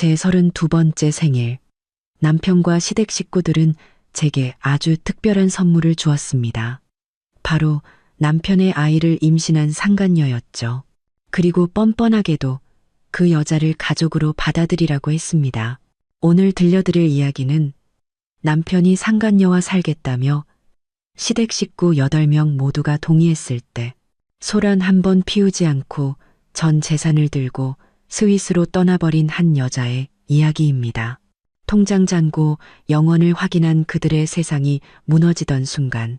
제 32번째 생일. 남편과 시댁 식구들은 제게 아주 특별한 선물을 주었습니다. 바로 남편의 아이를 임신한 상간녀였죠. 그리고 뻔뻔하게도 그 여자를 가족으로 받아들이라고 했습니다. 오늘 들려드릴 이야기는 남편이 상간녀와 살겠다며 시댁 식구 8명 모두가 동의했을 때 소란 한 번 피우지 않고 전 재산을 들고 스위스로 떠나버린 한 여자의 이야기입니다. 통장 잔고 영원을 확인한 그들의 세상이 무너지던 순간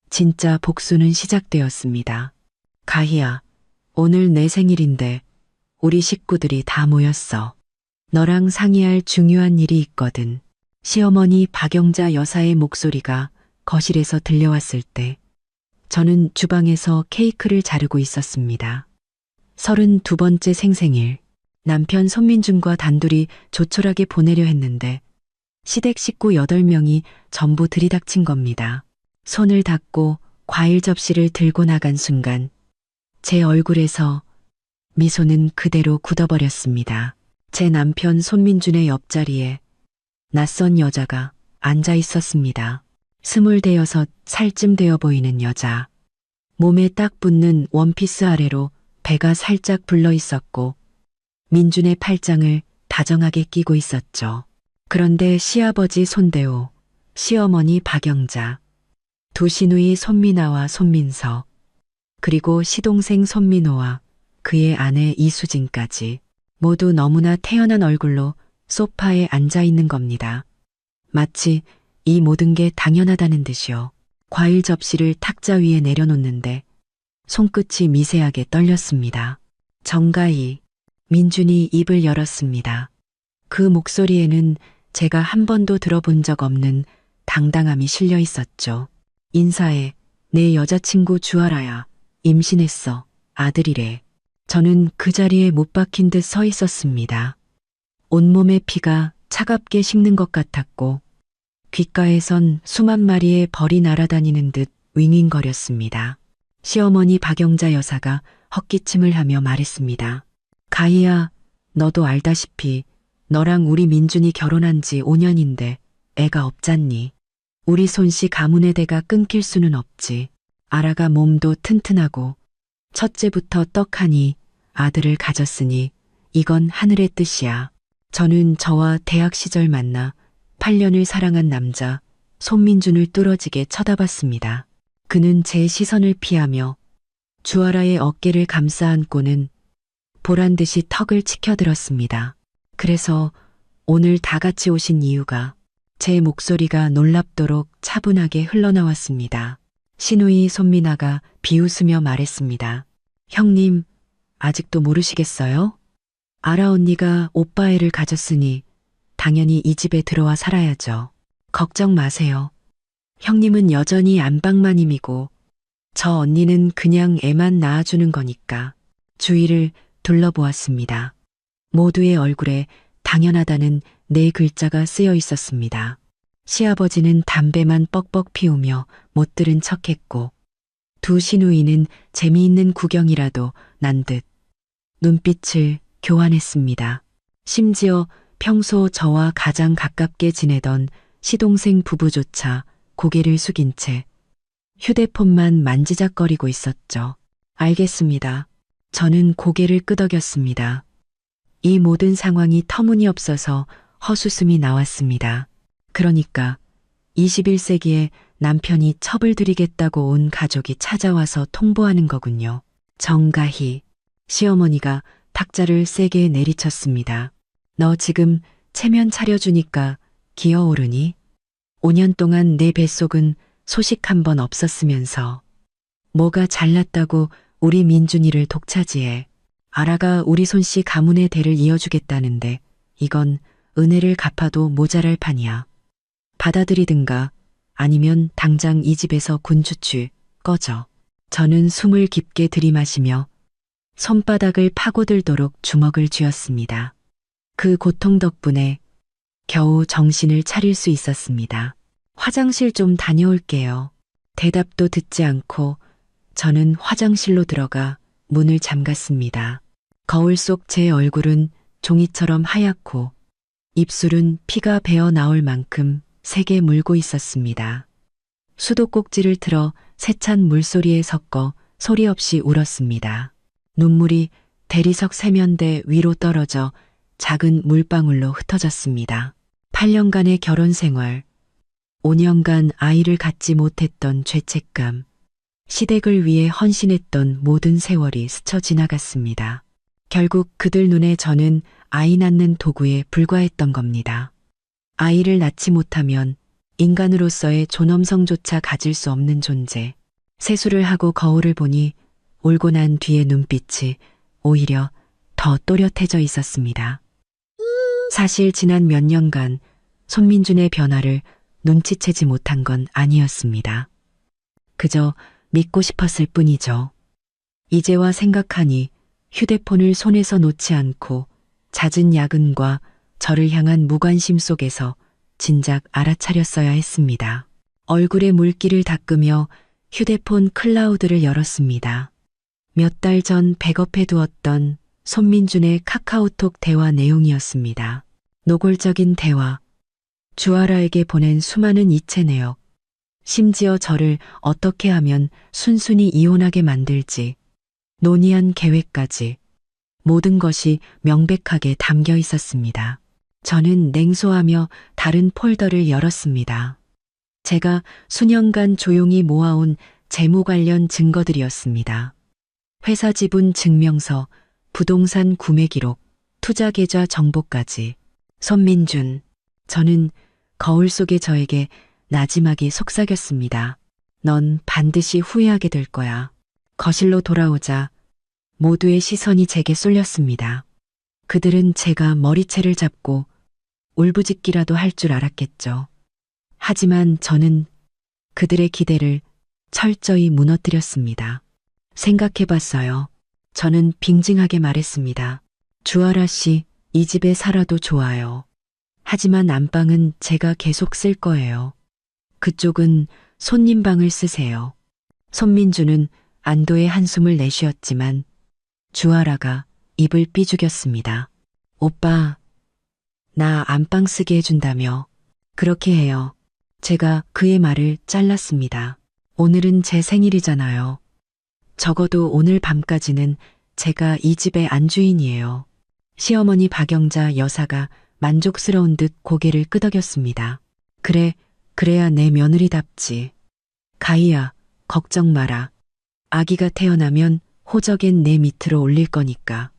진짜 복수는 시작되었습니다. 가희야, 오늘 내 생일인데 우리 식구들이 다 모였어. 너랑 상의할 중요한 일이 있거든. 시어머니 박영자 여사의 목소리가 거실에서 들려왔을 때 저는 주방에서 케이크를 자르고 있었습니다. 32번째 생생일. 남편 손민준과 단둘이 조촐하게 보내려 했는데 시댁 식구 8명이 전부 들이닥친 겁니다. 손을 닦고 과일 접시를 들고 나간 순간 제 얼굴에서 미소는 그대로 굳어버렸습니다. 제 남편 손민준의 옆자리에 낯선 여자가 앉아 있었습니다. 26 살쯤 되어 보이는 여자. 몸에 딱 붙는 원피스 아래로 배가 살짝 불러 있었고 민준의 팔짱을 다정하게 끼고 있었죠. 그런데 시아버지 손대호, 시어머니 박영자, 두 시누이 손미나와 손민서, 그리고 시동생 손민호와 그의 아내 이수진까지 모두 너무나 태연한 얼굴로 소파에 앉아 있는 겁니다. 마치 이 모든 게 당연하다는 듯이요. 과일 접시를 탁자 위에 내려놓는데 손끝이 미세하게 떨렸습니다. 정가희, 민준이 입을 열었습니다. 그 목소리에는 제가 한 번도 들어본 적 없는 당당함이 실려 있었죠. 인사해. 내 여자친구 주아라야. 임신했어. 아들이래. 저는 그 자리에 못 박힌 듯 서 있었습니다. 온몸의 피가 차갑게 식는 것 같았고 귓가에선 수만 마리의 벌이 날아다니는 듯 윙윙거렸습니다. 시어머니 박영자 여사가 헛기침을 하며 말했습니다. 가희야, 너도 알다시피 너랑 우리 민준이 결혼한 지 5년인데 애가 없잖니. 우리 손씨 가문의 대가 끊길 수는 없지. 아라가 몸도 튼튼하고 첫째부터 떡하니 아들을 가졌으니 이건 하늘의 뜻이야. 저는 저와 대학 시절 만나 8년을 사랑한 남자 손민준을 뚫어지게 쳐다봤습니다. 그는 제 시선을 피하며 주아라의 어깨를 감싸 안고는 보란듯이 턱을 치켜들었습니다. 그래서 오늘 다 같이 오신 이유가 제 목소리가 놀랍도록 차분하게 흘러나왔습니다. 시누이 손미나가 비웃으며 말했습니다. 형님, 아직도 모르시겠어요? 아라 언니가 오빠 애를 가졌으니 당연히 이 집에 들어와 살아야죠. 걱정 마세요. 형님은 여전히 안방마님이고 저 언니는 그냥 애만 낳아주는 거니까. 주위를 둘러보았습니다. 모두의 얼굴에 당연하다는 4글자가 쓰여 있었습니다. 시아버지는 담배만 뻑뻑 피우며 못 들은 척했고 두 시누이는 재미있는 구경이라도 난 듯 눈빛을 교환했습니다. 심지어 평소 저와 가장 가깝게 지내던 시동생 부부조차 고개를 숙인 채 휴대폰만 만지작거리고 있었죠. 알겠습니다. 저는 고개를 끄덕였습니다. 이 모든 상황이 터무니없어서 헛웃음이 나왔습니다. 그러니까 21세기에 남편이 첩을 들이겠다고 온 가족이 찾아와서 통보하는 거군요. 정가희, 시어머니가 탁자를 세게 내리쳤습니다. 너 지금 체면 차려주니까 기어오르니? 5년 동안 내 뱃속은 소식 한 번 없었으면서 뭐가 잘났다고 우리 민준이를 독차지해. 아라가 우리 손씨 가문의 대를 이어주겠다는데 이건 은혜를 갚아도 모자랄 판이야. 받아들이든가 아니면 당장 이 집에서 군추추 꺼져. 저는 숨을 깊게 들이마시며 손바닥을 파고들도록 주먹을 쥐었습니다. 그 고통 덕분에 겨우 정신을 차릴 수 있었습니다. 화장실 좀 다녀올게요. 대답도 듣지 않고 저는 화장실로 들어가 문을 잠갔습니다. 거울 속 제 얼굴은 종이처럼 하얗고 입술은 피가 배어 나올 만큼 세게 물고 있었습니다. 수도꼭지를 틀어 세찬 물소리에 섞어 소리 없이 울었습니다. 눈물이 대리석 세면대 위로 떨어져 작은 물방울로 흩어졌습니다. 8년간의 결혼 생활, 5년간 아이를 갖지 못했던 죄책감, 시댁을 위해 헌신했던 모든 세월이 스쳐 지나갔습니다. 결국 그들 눈에 저는 아이 낳는 도구에 불과했던 겁니다. 아이를 낳지 못하면 인간으로서의 존엄성조차 가질 수 없는 존재. 세수를 하고 거울을 보니 울고 난 뒤의 눈빛이 오히려 더 또렷해져 있었습니다. 사실 지난 몇 년간 손민준의 변화를 눈치채지 못한 건 아니었습니다. 그저 믿고 싶었을 뿐이죠. 이제와 생각하니 휴대폰을 손에서 놓지 않고 잦은 야근과 저를 향한 무관심 속에서 진작 알아차렸어야 했습니다. 얼굴에 물기를 닦으며 휴대폰 클라우드를 열었습니다. 몇 달 전 백업해 두었던 손민준의 카카오톡 대화 내용이었습니다. 노골적인 대화, 주아라에게 보낸 수많은 이체 내역, 심지어 저를 어떻게 하면 순순히 이혼하게 만들지, 논의한 계획까지 모든 것이 명백하게 담겨 있었습니다. 저는 냉소하며 다른 폴더를 열었습니다. 제가 수년간 조용히 모아온 재무 관련 증거들이었습니다. 회사 지분 증명서, 부동산 구매 기록, 투자 계좌 정보까지. 손민준, 저는 거울 속의 저에게 나지막이 속삭였습니다. 넌 반드시 후회하게 될 거야. 거실로 돌아오자 모두의 시선이 제게 쏠렸습니다. 그들은 제가 머리채를 잡고 울부짖기라도 할 줄 알았겠죠. 하지만 저는 그들의 기대를 철저히 무너뜨렸습니다. 생각해봤어요. 저는 빙징하게 말했습니다. 주아라 씨, 이 집에 살아도 좋아요. 하지만 안방은 제가 계속 쓸 거예요. 그쪽은 손님 방을 쓰세요. 손민주는 안도의 한숨을 내쉬었지만 주아라가 입을 삐죽였습니다. 오빠, 나 안방 쓰게 해준다며. 그렇게 해요. 제가 그의 말을 잘랐습니다. 오늘은 제 생일이잖아요. 적어도 오늘 밤까지는 제가 이 집의 안주인이에요. 시어머니 박영자 여사가 만족스러운 듯 고개를 끄덕였습니다. 그래, 그래야 내 며느리답지. 가희야, 걱정 마라. 아기가 태어나면 호적엔 내 밑으로 올릴 거니까.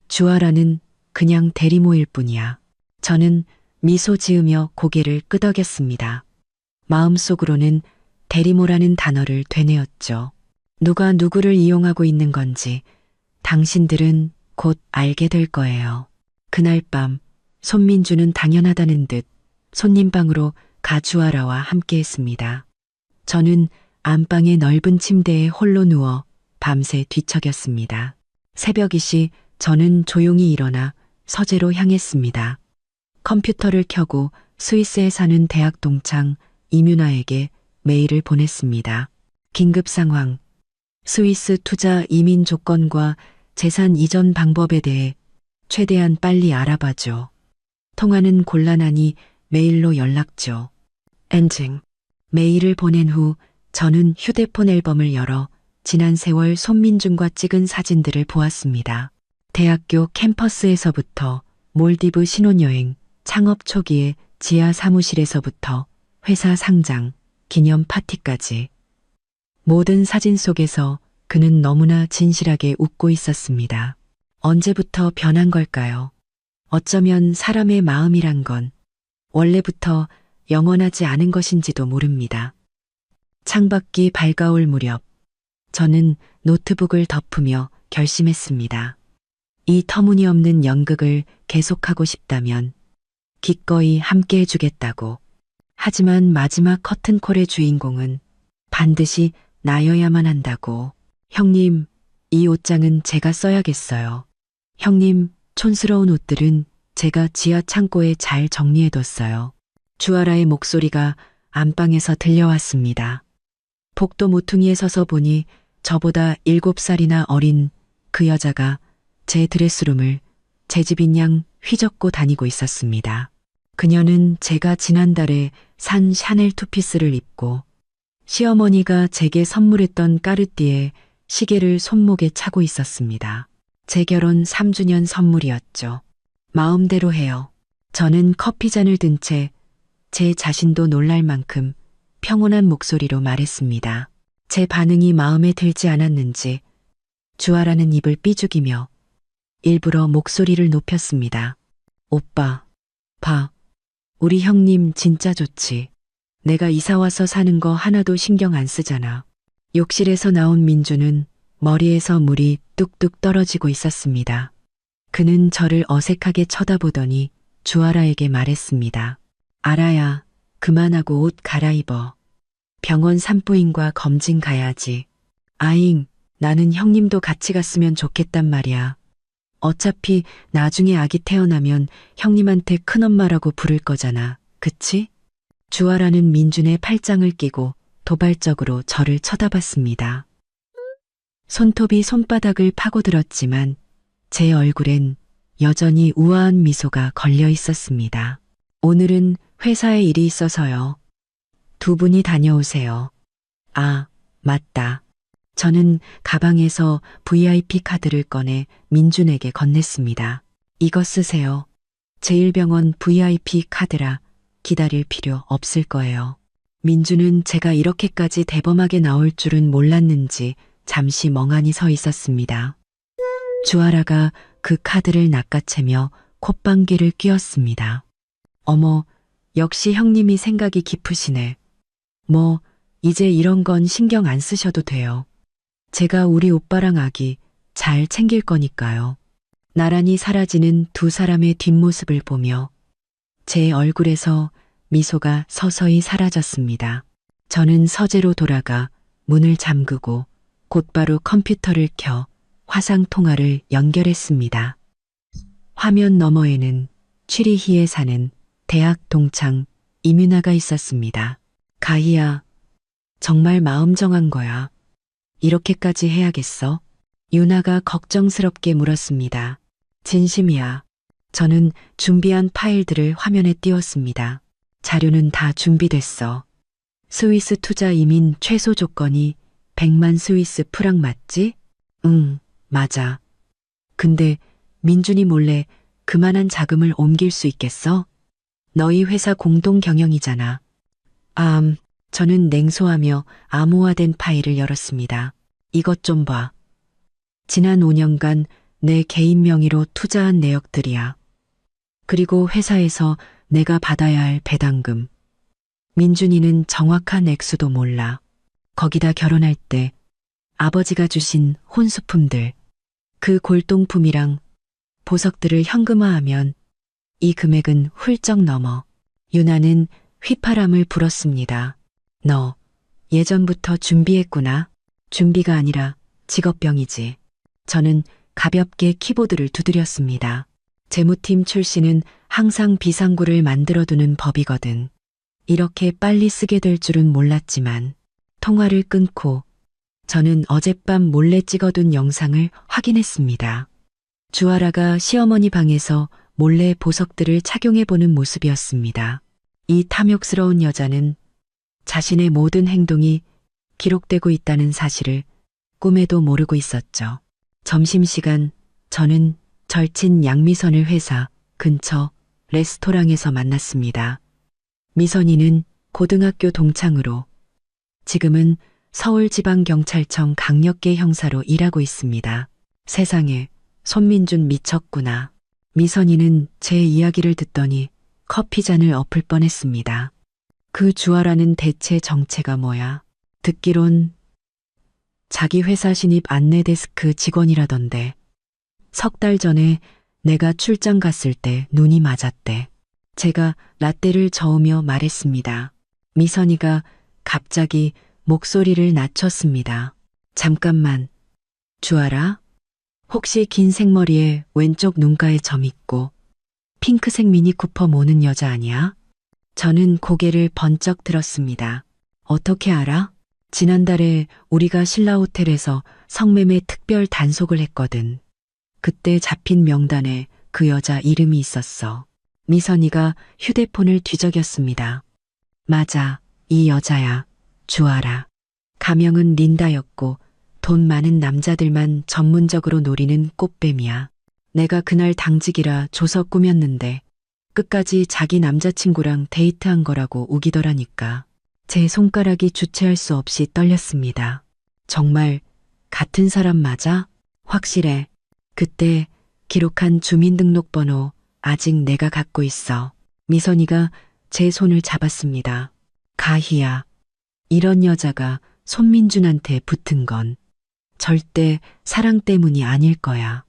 주아라는 그냥 대리모일 뿐이야. 저는 미소 지으며 고개를 끄덕였습니다. 마음속으로는 대리모라는 단어를 되뇌었죠. 누가 누구를 이용하고 있는 건지 당신들은 곧 알게 될 거예요. 그날 밤 손민주는 당연하다는 듯 손님방으로 가주아라와 함께했습니다. 저는 안방의 넓은 침대에 홀로 누워 밤새 뒤척였습니다. 새벽이시 저는 조용히 일어나 서재로 향했습니다. 컴퓨터를 켜고 스위스에 사는 대학 동창 이뮤나에게 메일을 보냈습니다. 긴급 상황, 스위스 투자 이민 조건과 재산 이전 방법에 대해 최대한 빨리 알아봐줘. 통화는 곤란하니 메일로 연락줘. 엔징. 메일을 보낸 후 저는 휴대폰 앨범을 열어 지난 세월 손민준과 찍은 사진들을 보았습니다. 대학교 캠퍼스에서부터 몰디브 신혼여행, 창업 초기의 지하 사무실에서부터 회사 상장, 기념 파티까지. 모든 사진 속에서 그는 너무나 진실하게 웃고 있었습니다. 언제부터 변한 걸까요? 어쩌면 사람의 마음이란 건 원래부터 영원하지 않은 것인지도 모릅니다. 창밖이 밝아올 무렵 저는 노트북을 덮으며 결심했습니다. 이 터무니없는 연극을 계속하고 싶다면 기꺼이 함께 해주겠다고. 하지만 마지막 커튼콜의 주인공은 반드시 나여야만 한다고. 형님, 이 옷장은 제가 써야겠어요. 형님, 촌스러운 옷들은 제가 지하 창고에 잘 정리해뒀어요. 주아라의 목소리가 안방에서 들려왔습니다. 복도 모퉁이에 서서 보니 저보다 7살이나 어린 그 여자가 제 드레스룸을 제 집인 양 휘젓고 다니고 있었습니다. 그녀는 제가 지난달에 산 샤넬 투피스를 입고 시어머니가 제게 선물했던 까르띠에 시계를 손목에 차고 있었습니다. 제 결혼 3주년 선물이었죠. 마음대로 해요. 저는 커피잔을 든 채 제 자신도 놀랄 만큼 평온한 목소리로 말했습니다. 제 반응이 마음에 들지 않았는지 주아라는 입을 삐죽이며 일부러 목소리를 높였습니다. 오빠, 봐. 우리 형님 진짜 좋지. 내가 이사와서 사는 거 하나도 신경 안 쓰잖아. 욕실에서 나온 민주는 머리에서 물이 뚝뚝 떨어지고 있었습니다. 그는 저를 어색하게 쳐다보더니 주아라에게 말했습니다. 알아야, 그만하고 옷 갈아입어. 병원 산부인과 검진 가야지. 아잉, 나는 형님도 같이 갔으면 좋겠단 말이야. 어차피 나중에 아기 태어나면 형님한테 큰엄마라고 부를 거잖아. 그치? 주아라는 민준의 팔짱을 끼고 도발적으로 저를 쳐다봤습니다. 손톱이 손바닥을 파고들었지만 제 얼굴엔 여전히 우아한 미소가 걸려 있었습니다. 오늘은 회사에 일이 있어서요. 두 분이 다녀오세요. 아, 맞다. 저는 가방에서 VIP 카드를 꺼내 민준에게 건넸습니다. 이거 쓰세요. 제1병원 VIP 카드라 기다릴 필요 없을 거예요. 민준은 제가 이렇게까지 대범하게 나올 줄은 몰랐는지 잠시 멍하니 서 있었습니다. 주아라가 그 카드를 낚아채며 콧방귀를 뀌었습니다. 어머, 역시 형님이 생각이 깊으시네. 뭐, 이제 이런 건 신경 안 쓰셔도 돼요. 제가 우리 오빠랑 아기 잘 챙길 거니까요. 나란히 사라지는 두 사람의 뒷모습을 보며 제 얼굴에서 미소가 서서히 사라졌습니다. 저는 서재로 돌아가 문을 잠그고 곧바로 컴퓨터를 켜 화상 통화를 연결했습니다. 화면 너머에는 취리히에 사는 대학 동창 이민아가 있었습니다. 가희야, 정말 마음 정한 거야. 이렇게까지 해야겠어? 유나가 걱정스럽게 물었습니다. 진심이야. 저는 준비한 파일들을 화면에 띄웠습니다. 자료는 다 준비됐어. 스위스 투자 이민 최소 조건이 100만 스위스 프랑 맞지? 응, 맞아. 근데 민준이 몰래 그만한 자금을 옮길 수 있겠어? 너희 회사 공동 경영이잖아. 저는 냉소하며 암호화된 파일을 열었습니다. 이것 좀 봐. 지난 5년간 내 개인 명의로 투자한 내역들이야. 그리고 회사에서 내가 받아야 할 배당금. 민준이는 정확한 액수도 몰라. 거기다 결혼할 때 아버지가 주신 혼수품들, 그 골동품이랑 보석들을 현금화하면 이 금액은 훌쩍 넘어. 유나는 휘파람을 불었습니다. 너 예전부터 준비했구나. 준비가 아니라 직업병이지. 저는 가볍게 키보드를 두드렸습니다. 재무팀 출신은 항상 비상구를 만들어두는 법이거든. 이렇게 빨리 쓰게 될 줄은 몰랐지만 통화를 끊고 저는 어젯밤 몰래 찍어둔 영상을 확인했습니다. 주아라가 시어머니 방에서 몰래 보석들을 착용해보는 모습이었습니다. 이 탐욕스러운 여자는 자신의 모든 행동이 기록되고 있다는 사실을 꿈에도 모르고 있었죠. 점심시간 저는 절친 양미선을 회사 근처 레스토랑에서 만났습니다. 미선이는 고등학교 동창으로 지금은 서울지방경찰청 강력계 형사로 일하고 있습니다. 세상에, 손민준 미쳤구나. 미선이는 제 이야기를 듣더니 커피잔을 엎을 뻔했습니다. 그 주아라는 대체 정체가 뭐야? 듣기론 자기 회사 신입 안내데스크 직원이라던데. 석 달 전에 내가 출장 갔을 때 눈이 맞았대. 제가 라떼를 저으며 말했습니다. 미선이가 갑자기 목소리를 낮췄습니다. 잠깐만. 주아라? 혹시 긴 생머리에 왼쪽 눈가에 점 있고 핑크색 미니쿠퍼 모는 여자 아니야? 저는 고개를 번쩍 들었습니다. 어떻게 알아? 지난달에 우리가 신라호텔에서 성매매 특별 단속을 했거든. 그때 잡힌 명단에 그 여자 이름이 있었어. 미선이가 휴대폰을 뒤적였습니다. 맞아, 이 여자야. 주아라. 가명은 린다였고 돈 많은 남자들만 전문적으로 노리는 꽃뱀이야. 내가 그날 당직이라 줘서 꾸몄는데 끝까지 자기 남자친구랑 데이트한 거라고 우기더라니까. 제 손가락이 주체할 수 없이 떨렸습니다. 정말 같은 사람 맞아? 확실해. 그때 기록한 주민등록번호 아직 내가 갖고 있어. 미선이가 제 손을 잡았습니다. 가희야. 이런 여자가 손민준한테 붙은 건 절대 사랑 때문이 아닐 거야.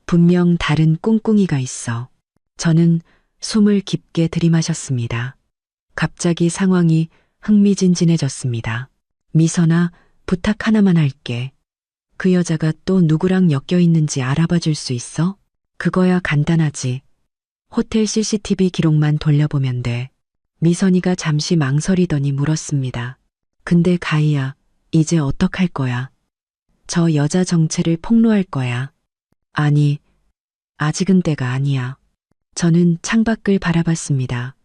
분명 다른 꿍꿍이가 있어. 저는 숨을 깊게 들이마셨습니다. 갑자기 상황이 흥미진진해졌습니다. 미선아, 부탁 하나만 할게. 그 여자가 또 누구랑 엮여 있는지 알아봐 줄 수 있어? 그거야 간단하지. 호텔 CCTV 기록만 돌려보면 돼. 미선이가 잠시 망설이더니 물었습니다. 근데 가희야, 이제 어떡할 거야? 저 여자 정체를 폭로할 거야. 아니, 아직은 때가 아니야. 저는 창밖을 바라봤습니다.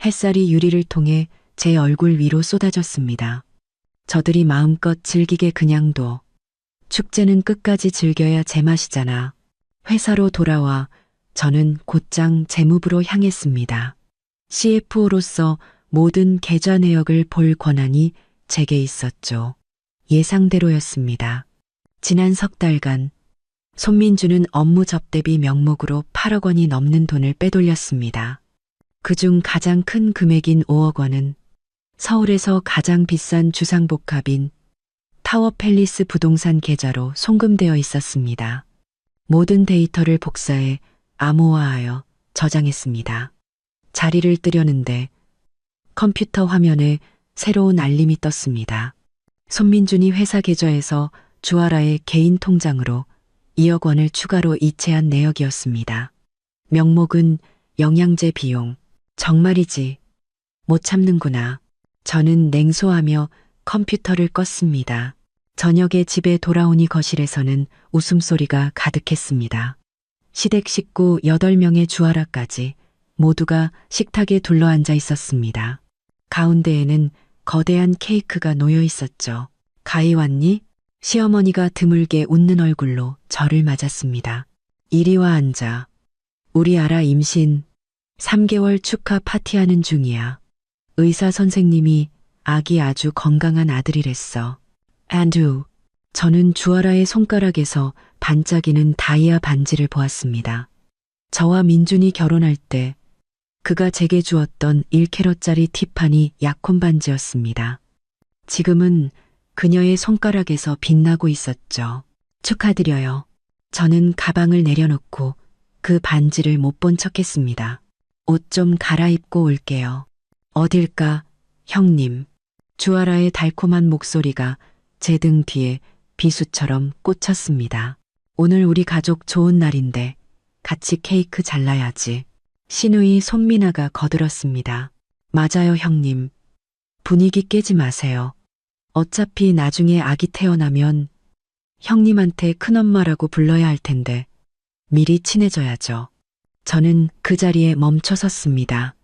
햇살이 유리를 통해 제 얼굴 위로 쏟아졌습니다. 저들이 마음껏 즐기게 그냥 둬. 축제는 끝까지 즐겨야 제맛이잖아. 회사로 돌아와 저는 곧장 재무부로 향했습니다. CFO로서 모든 계좌 내역을 볼 권한이 제게 있었죠. 예상대로였습니다. 지난 석 달간 손민주는 업무 접대비 명목으로 8억 원이 넘는 돈을 빼돌렸습니다. 그중 가장 큰 금액인 5억 원은 서울에서 가장 비싼 주상복합인 타워팰리스 부동산 계좌로 송금되어 있었습니다. 모든 데이터를 복사해 암호화하여 저장했습니다. 자리를 뜨려는데 컴퓨터 화면에 새로운 알림이 떴습니다. 손민준이 회사 계좌에서 주아라의 개인 통장으로 2억 원을 추가로 이체한 내역이었습니다. 명목은 영양제 비용. 정말이지. 못 참는구나. 저는 냉소하며 컴퓨터를 껐습니다. 저녁에 집에 돌아오니 거실에서는 웃음소리가 가득했습니다. 시댁 식구 8명의 주아라까지 모두가 식탁에 둘러앉아 있었습니다. 가운데에는 거대한 케이크가 놓여 있었죠. 가희 왔니? 시어머니가 드물게 웃는 얼굴로 저를 맞았습니다. 이리 와 앉아. 우리 아라 임신 3개월 축하 파티하는 중이야. 의사 선생님이 아기 아주 건강한 아들이랬어. 앤드루. 저는 주아라의 손가락에서 반짝이는 다이아 반지를 보았습니다. 저와 민준이 결혼할 때 그가 제게 주었던 1캐럿짜리 티파니 약혼 반지였습니다. 지금은 그녀의 손가락에서 빛나고 있었죠. 축하드려요. 저는 가방을 내려놓고 그 반지를 못 본 척했습니다. 옷 좀 갈아입고 올게요. 어딜까, 형님. 주아라의 달콤한 목소리가 제 등 뒤에 비수처럼 꽂혔습니다. 오늘 우리 가족 좋은 날인데 같이 케이크 잘라야지. 시누이 손미나가 거들었습니다. 맞아요, 형님. 분위기 깨지 마세요. 어차피 나중에 아기 태어나면 형님한테 큰엄마라고 불러야 할 텐데 미리 친해져야죠. 저는 그 자리에 멈춰 섰습니다.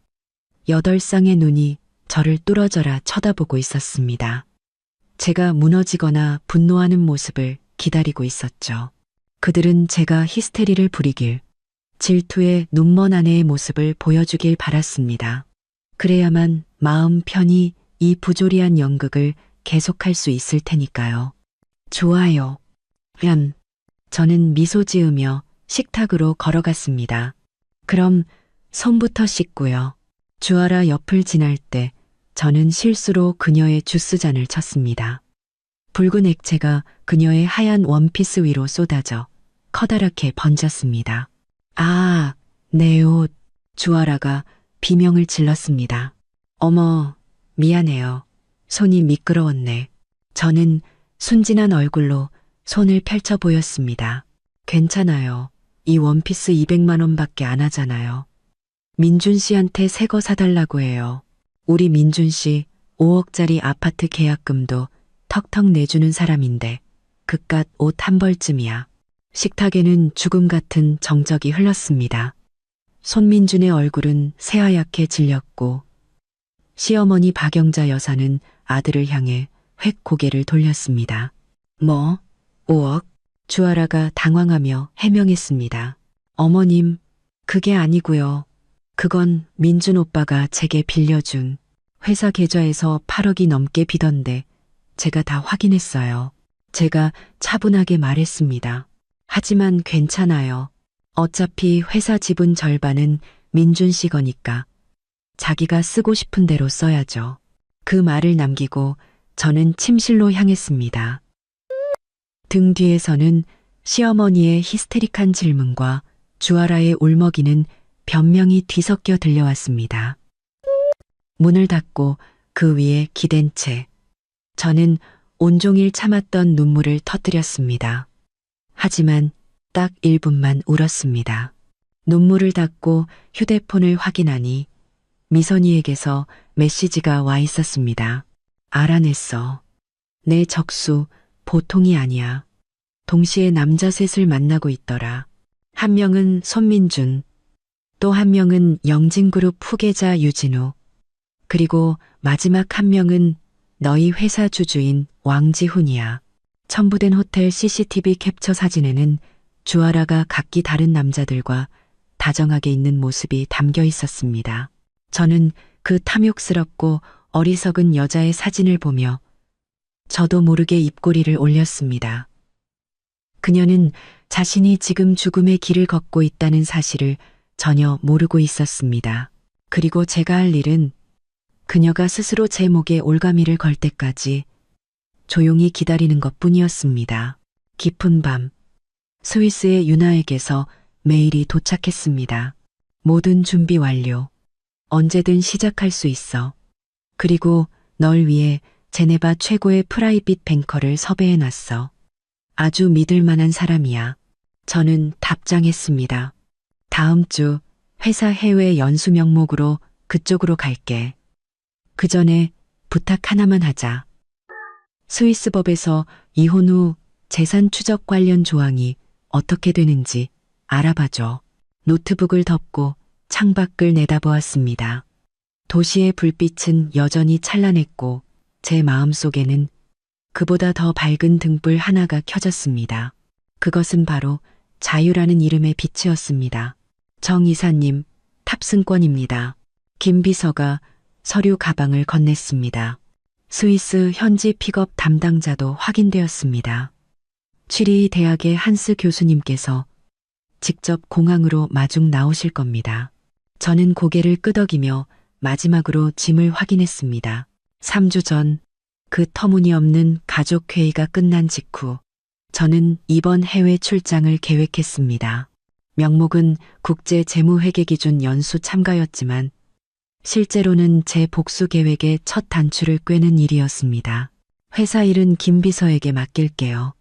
8쌍의 눈이 저를 뚫어져라 쳐다보고 있었습니다. 제가 무너지거나 분노하는 모습을 기다리고 있었죠. 그들은 제가 히스테리를 부리길, 질투의 눈먼 아내의 모습을 보여주길 바랐습니다. 그래야만 마음 편히 이 부조리한 연극을 계속할 수 있을 테니까요. 좋아요. 저는 미소 지으며 식탁으로 걸어갔습니다. 그럼 손부터 씻고요. 주아라 옆을 지날 때 저는 실수로 그녀의 주스잔을 쳤습니다. 붉은 액체가 그녀의 하얀 원피스 위로 쏟아져 커다랗게 번졌습니다. 아, 내 옷. 주아라가 비명을 질렀습니다. 어머, 미안해요. 손이 미끄러웠네. 저는 순진한 얼굴로 손을 펼쳐 보였습니다. 괜찮아요. 이 원피스 200만 원밖에 안 하잖아요. 민준 씨한테 새 거 사달라고 해요. 우리 민준 씨 5억짜리 아파트 계약금도 턱턱 내주는 사람인데 그깟 옷 한 벌쯤이야. 식탁에는 죽음 같은 정적이 흘렀습니다. 손민준의 얼굴은 새하얗게 질렸고 시어머니 박영자 여사는 아들을 향해 획 고개를 돌렸습니다. 뭐? 5억? 주아라가 당황하며 해명했습니다. 어머님, 그게 아니고요. 그건 민준 오빠가 제게 빌려준 회사 계좌에서 8억이 넘게 비던데 제가 다 확인했어요. 제가 차분하게 말했습니다. 하지만 괜찮아요. 어차피 회사 지분 절반은 민준 씨 거니까 자기가 쓰고 싶은 대로 써야죠. 그 말을 남기고 저는 침실로 향했습니다. 등 뒤에서는 시어머니의 히스테릭한 질문과 주아라의 울먹이는 변명이 뒤섞여 들려왔습니다. 문을 닫고 그 위에 기댄 채 저는 온종일 참았던 눈물을 터뜨렸습니다. 하지만 딱 1분만 울었습니다. 눈물을 닦고 휴대폰을 확인하니 미선이에게서 메시지가 와 있었습니다. 알아냈어. 내 적수 보통이 아니야. 동시에 남자 셋을 만나고 있더라. 한 명은 손민준, 또 한 명은 영진그룹 후계자 유진우, 그리고 마지막 한 명은 너희 회사 주주인 왕지훈이야. 첨부된 호텔 CCTV 캡처 사진에는 주아라가 각기 다른 남자들과 다정하게 있는 모습이 담겨 있었습니다. 저는 그 탐욕스럽고 어리석은 여자의 사진을 보며 저도 모르게 입꼬리를 올렸습니다. 그녀는 자신이 지금 죽음의 길을 걷고 있다는 사실을 전혀 모르고 있었습니다. 그리고 제가 할 일은 그녀가 스스로 제 목에 올가미를 걸 때까지 조용히 기다리는 것뿐이었습니다. 깊은 밤, 스위스의 유나에게서 메일이 도착했습니다. 모든 준비 완료. 언제든 시작할 수 있어. 그리고 널 위해 제네바 최고의 프라이빗 뱅커를 섭외해놨어. 아주 믿을 만한 사람이야. 저는 답장했습니다. 다음 주 회사 해외 연수 명목으로 그쪽으로 갈게. 그 전에 부탁 하나만 하자. 스위스법에서 이혼 후 재산 추적 관련 조항이 어떻게 되는지 알아봐줘. 노트북을 덮고 창밖을 내다보았습니다. 도시의 불빛은 여전히 찬란했고 제 마음속에는 그보다 더 밝은 등불 하나가 켜졌습니다. 그것은 바로 자유라는 이름의 빛이었습니다. 정 이사님, 탑승권입니다. 김 비서가 서류 가방을 건넸습니다. 스위스 현지 픽업 담당자도 확인되었습니다. 취리 대학의 한스 교수님께서 직접 공항으로 마중 나오실 겁니다. 저는 고개를 끄덕이며 마지막으로 짐을 확인했습니다. 3주 전 그 터무니없는 가족회의가 끝난 직후 저는 이번 해외 출장을 계획했습니다. 명목은 국제재무회계기준 연수 참가였지만 실제로는 제 복수 계획의 첫 단추를 꿰는 일이었습니다. 회사 일은 김 비서에게 맡길게요.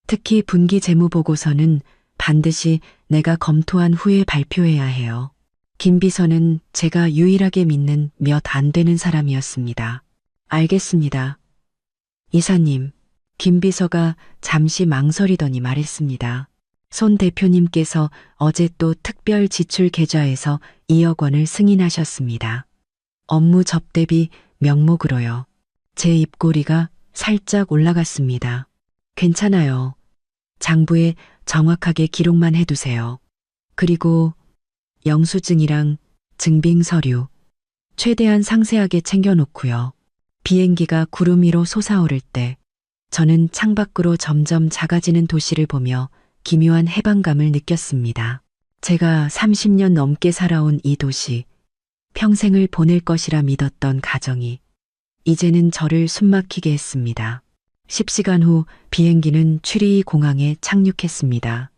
특히 분기 재무보고서는 반드시 내가 검토한 후에 발표해야 해요. 김 비서는 제가 유일하게 믿는 몇 안 되는 사람이었습니다. 알겠습니다. 이사님, 김 비서가 잠시 망설이더니 말했습니다. 손 대표님께서 어제 또 특별 지출 계좌에서 2억 원을 승인하셨습니다. 업무 접대비 명목으로요. 제 입꼬리가 살짝 올라갔습니다. 괜찮아요. 장부에 정확하게 기록만 해두세요. 그리고 영수증이랑 증빙 서류 최대한 상세하게 챙겨놓고요. 비행기가 구름 위로 솟아오를 때 저는 창밖으로 점점 작아지는 도시를 보며 기묘한 해방감을 느꼈습니다. 제가 30년 넘게 살아온 이 도시, 평생을 보낼 것이라 믿었던 가정이 이제는 저를 숨막히게 했습니다. 10시간 후 비행기는 취리 공항에 착륙했습니다.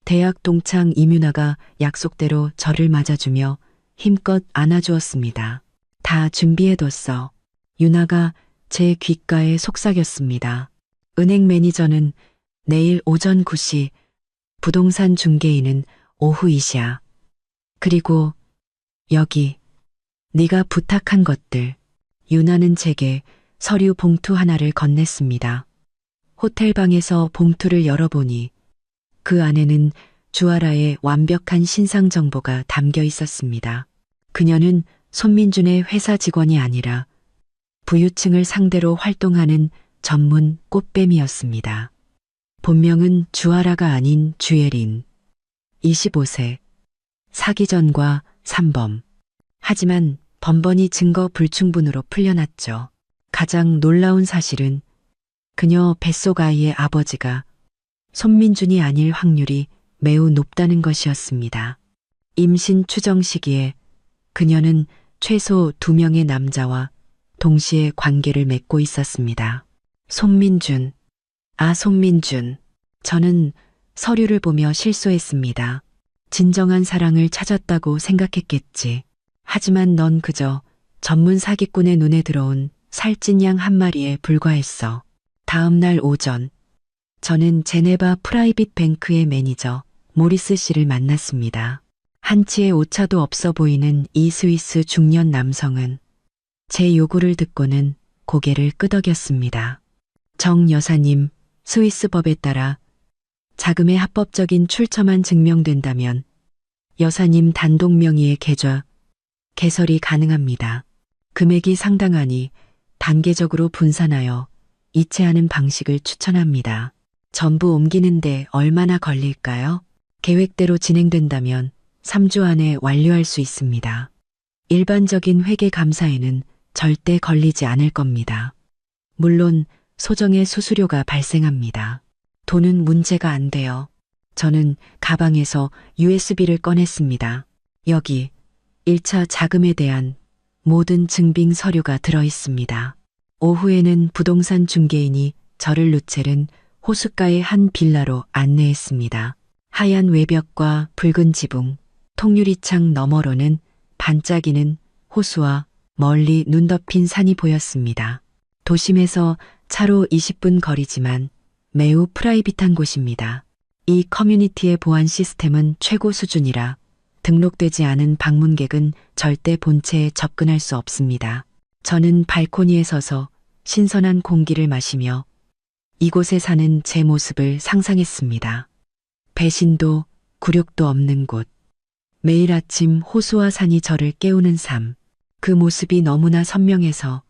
대학 동창 이뮤나가 약속대로 저를 맞아주며 힘껏 안아주었습니다. 다 준비해뒀어. 유나가 제 귓가에 속삭였습니다. 은행 매니저는 내일 오전 9시, 부동산 중개인은 오후 2시야. 그리고 여기 네가 부탁한 것들. 유나는 제게 서류 봉투 하나를 건넸습니다. 호텔방에서 봉투를 열어보니 그 안에는 주아라의 완벽한 신상 정보가 담겨 있었습니다. 그녀는 손민준의 회사 직원이 아니라 부유층을 상대로 활동하는 전문 꽃뱀이었습니다. 본명은 주아라가 아닌 주예린. 25세. 사기 전과 산범. 하지만 번번이 증거 불충분으로 풀려났죠. 가장 놀라운 사실은 그녀 뱃속 아이의 아버지가 손민준이 아닐 확률이 매우 높다는 것이었습니다. 임신 추정 시기에 그녀는 최소 2명의 남자와 동시에 관계를 맺고 있었습니다. 손민준. 손민준. 저는 서류를 보며 실소했습니다. 진정한 사랑을 찾았다고 생각했겠지. 하지만 넌 그저 전문 사기꾼의 눈에 들어온 살찐 양 한 마리에 불과했어. 다음 날 오전, 저는 제네바 프라이빗 뱅크의 매니저 모리스 씨를 만났습니다. 한치의 오차도 없어 보이는 이 스위스 중년 남성은 제 요구를 듣고는 고개를 끄덕였습니다. 정 여사님, 스위스 법에 따라 자금의 합법적인 출처만 증명된다면 여사님 단독 명의의 계좌 개설이 가능합니다. 금액이 상당하니 단계적으로 분산하여 이체하는 방식을 추천합니다. 전부 옮기는데 얼마나 걸릴까요? 계획대로 진행된다면 3주 안에 완료할 수 있습니다. 일반적인 회계 감사에는 절대 걸리지 않을 겁니다. 물론 소정의 수수료가 발생합니다. 돈은 문제가 안 돼요. 저는 가방에서 USB를 꺼냈습니다. 여기 1차 자금에 대한 모든 증빙 서류가 들어 있습니다. 오후에는 부동산 중개인이 저를 루첼은 호숫가의 한 빌라로 안내했습니다. 하얀 외벽과 붉은 지붕, 통유리창 너머로는 반짝이는 호수와 멀리 눈 덮인 산이 보였습니다. 도심에서 차로 20분 거리지만 매우 프라이빗한 곳입니다. 이 커뮤니티의 보안 시스템은 최고 수준이라 등록되지 않은 방문객은 절대 본체에 접근할 수 없습니다. 저는 발코니에 서서 신선한 공기를 마시며 이곳에 사는 제 모습을 상상했습니다. 배신도 굴욕도 없는 곳. 매일 아침 호수와 산이 저를 깨우는 삶. 그 모습이 너무나 선명해서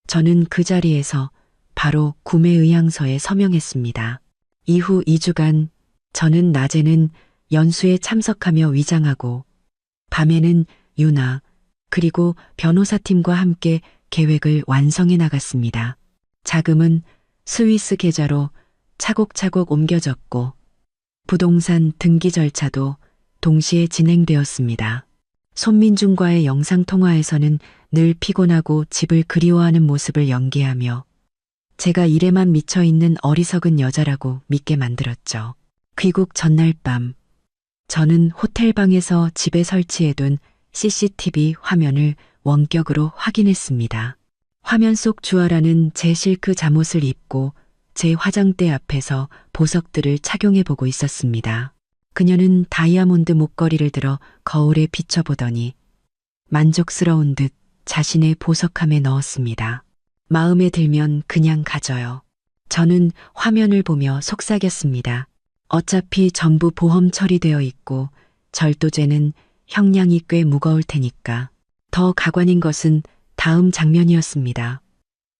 저는 그 자리에서 바로 구매 의향서에 서명했습니다. 이후 2주간 저는 낮에는 연수에 참석하며 위장하고 밤에는 유나 그리고 변호사팀과 함께 계획을 완성해 나갔습니다. 자금은 스위스 계좌로 차곡차곡 옮겨졌고 부동산 등기 절차도 동시에 진행되었습니다. 손민준과의 영상통화에서는 늘 피곤하고 집을 그리워하는 모습을 연기하며 제가 일에만 미쳐있는 어리석은 여자라고 믿게 만들었죠. 귀국 전날 밤, 저는 호텔방에서 집에 설치해둔 CCTV 화면을 원격으로 확인했습니다. 화면 속 주아라는 제 실크 잠옷을 입고 제 화장대 앞에서 보석들을 착용해보고 있었습니다. 그녀는 다이아몬드 목걸이를 들어 거울에 비춰보더니 만족스러운 듯 자신의 보석함에 넣었습니다. 마음에 들면 그냥 가져요. 저는 화면을 보며 속삭였습니다. 어차피 전부 보험 처리되어 있고 절도죄는 형량이 꽤 무거울 테니까. 더 가관인 것은 다음 장면이었습니다.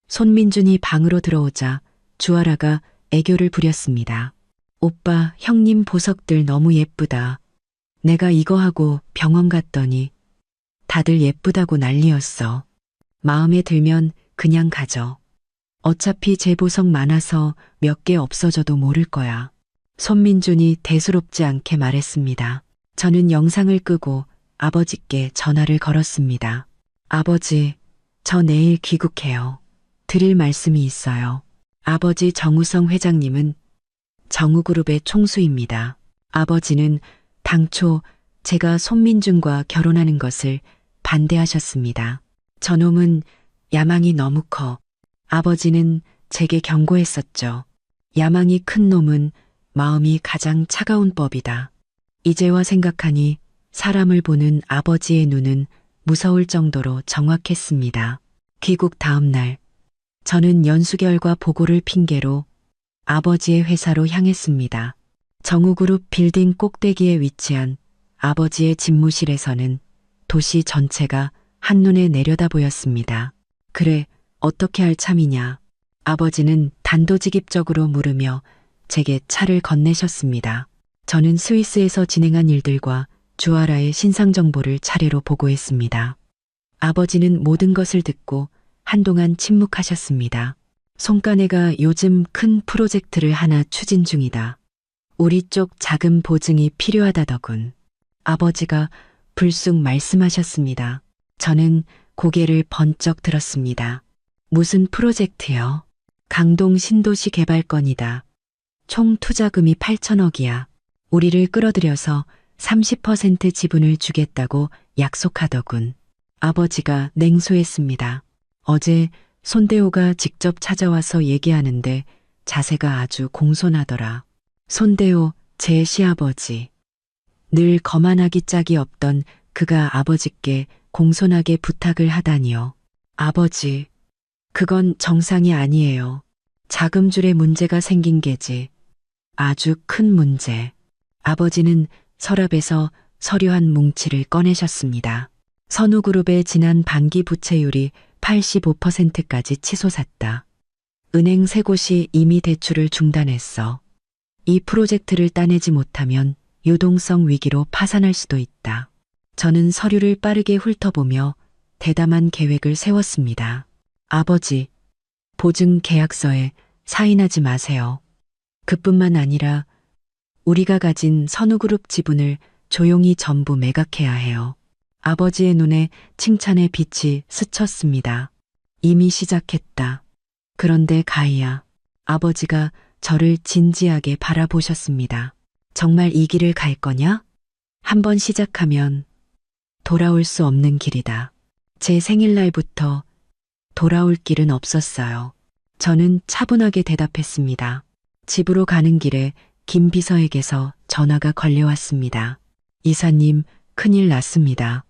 손민준이 방으로 들어오자 주아라가 애교를 부렸습니다. 오빠, 형님 보석들 너무 예쁘다. 내가 이거 하고 병원 갔더니 다들 예쁘다고 난리였어. 마음에 들면 그냥 가져. 어차피 제 보석 많아서 몇 개 없어져도 모를 거야. 손민준이 대수롭지 않게 말했습니다. 저는 영상을 끄고 아버지께 전화를 걸었습니다. 아버지, 저 내일 귀국해요. 드릴 말씀이 있어요. 아버지 정우성 회장님은 정우그룹의 총수입니다. 아버지는 당초 제가 손민준과 결혼하는 것을 반대하셨습니다. 저놈은 야망이 너무 커. 아버지는 제게 경고했었죠. 야망이 큰 놈은 마음이 가장 차가운 법이다. 이제와 생각하니 사람을 보는 아버지의 눈은 무서울 정도로 정확했습니다. 귀국 다음 날, 저는 연수 결과 보고를 핑계로 아버지의 회사로 향했습니다. 정우그룹 빌딩 꼭대기에 위치한 아버지의 집무실에서는 도시 전체가 한눈에 내려다 보였습니다. 그래, 어떻게 할 참이냐. 아버지는 단도직입적으로 물으며 제게 차를 건네셨습니다. 저는 스위스에서 진행한 일들과 주아라의 신상 정보를 차례로 보고했습니다. 아버지는 모든 것을 듣고 한동안 침묵하셨습니다. 송가네가 요즘 큰 프로젝트를 하나 추진 중이다. 우리 쪽 자금 보증이 필요하다더군. 아버지가 불쑥 말씀하셨습니다. 저는 고개를 번쩍 들었습니다. 무슨 프로젝트요? 강동 신도시 개발건이다. 총 투자금이 8천억이야. 우리를 끌어들여서 30% 지분을 주겠다고 약속하더군. 아버지가 냉소했습니다. 어제 손대호가 직접 찾아와서 얘기하는데 자세가 아주 공손하더라. 손대호, 제 시아버지. 늘 거만하기 짝이 없던 그가 아버지께 공손하게 부탁을 하다니요. 아버지, 그건 정상이 아니에요. 자금줄에 문제가 생긴 게지. 아주 큰 문제. 아버지는 서랍에서 서류 한 뭉치를 꺼내셨습니다. 선우그룹의 지난 반기 부채율이 85%까지 치솟았다. 은행 세 곳이 이미 대출을 중단했어. 이 프로젝트를 따내지 못하면 유동성 위기로 파산할 수도 있다. 저는 서류를 빠르게 훑어보며 대담한 계획을 세웠습니다. 아버지, 보증 계약서에 사인하지 마세요. 그뿐만 아니라 우리가 가진 선우그룹 지분을 조용히 전부 매각해야 해요. 아버지의 눈에 칭찬의 빛이 스쳤습니다. 이미 시작했다. 그런데 가희야, 아버지가 저를 진지하게 바라보셨습니다. 정말 이 길을 갈 거냐? 한번 시작하면 돌아올 수 없는 길이다. 제 생일날부터 돌아올 길은 없었어요. 저는 차분하게 대답했습니다. 집으로 가는 길에 김 비서에게서 전화가 걸려왔습니다. 이사님, 큰일 났습니다.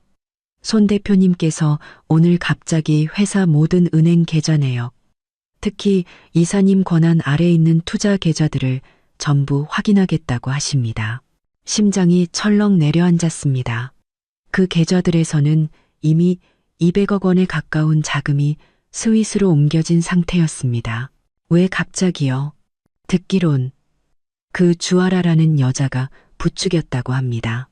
손 대표님께서 오늘 갑자기 회사 모든 은행 계좌 내역, 특히 이사님 권한 아래 있는 투자 계좌들을 전부 확인하겠다고 하십니다. 심장이 철렁 내려앉았습니다. 그 계좌들에서는 이미 200억 원에 가까운 자금이 스위스로 옮겨진 상태였습니다. 왜 갑자기요? 듣기론 그 주아라라는 여자가 부추겼다고 합니다.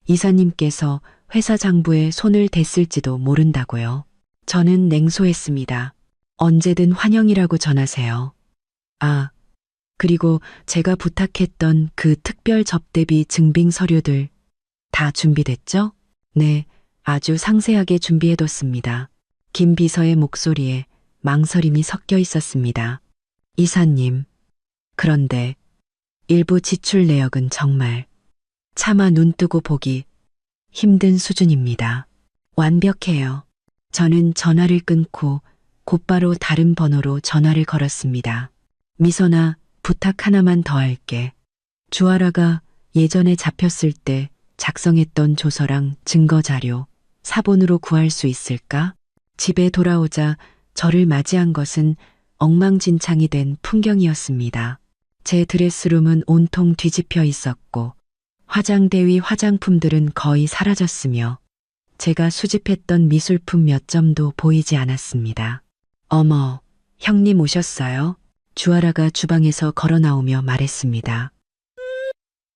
이사님께서 회사 장부에 손을 댔을지도 모른다고요. 저는 냉소했습니다. 언제든 환영이라고 전하세요. 아, 그리고 제가 부탁했던 그 특별 접대비 증빙 서류들 다 준비됐죠? 네, 아주 상세하게 준비해뒀습니다. 김 비서의 목소리에 망설임이 섞여 있었습니다. 이사님, 그런데 일부 지출 내역은 정말 차마 눈 뜨고 보기 힘든 수준입니다. 완벽해요. 저는 전화를 끊고 곧바로 다른 번호로 전화를 걸었습니다. 미선아, 부탁 하나만 더 할게. 주아라가 예전에 잡혔을 때 작성했던 조서랑 증거 자료 사본으로 구할 수 있을까? 집에 돌아오자 저를 맞이한 것은 엉망진창이 된 풍경이었습니다. 제 드레스룸은 온통 뒤집혀 있었고 화장대 위 화장품들은 거의 사라졌으며 제가 수집했던 미술품 몇 점도 보이지 않았습니다. 어머, 형님 오셨어요? 주아라가 주방에서 걸어 나오며 말했습니다.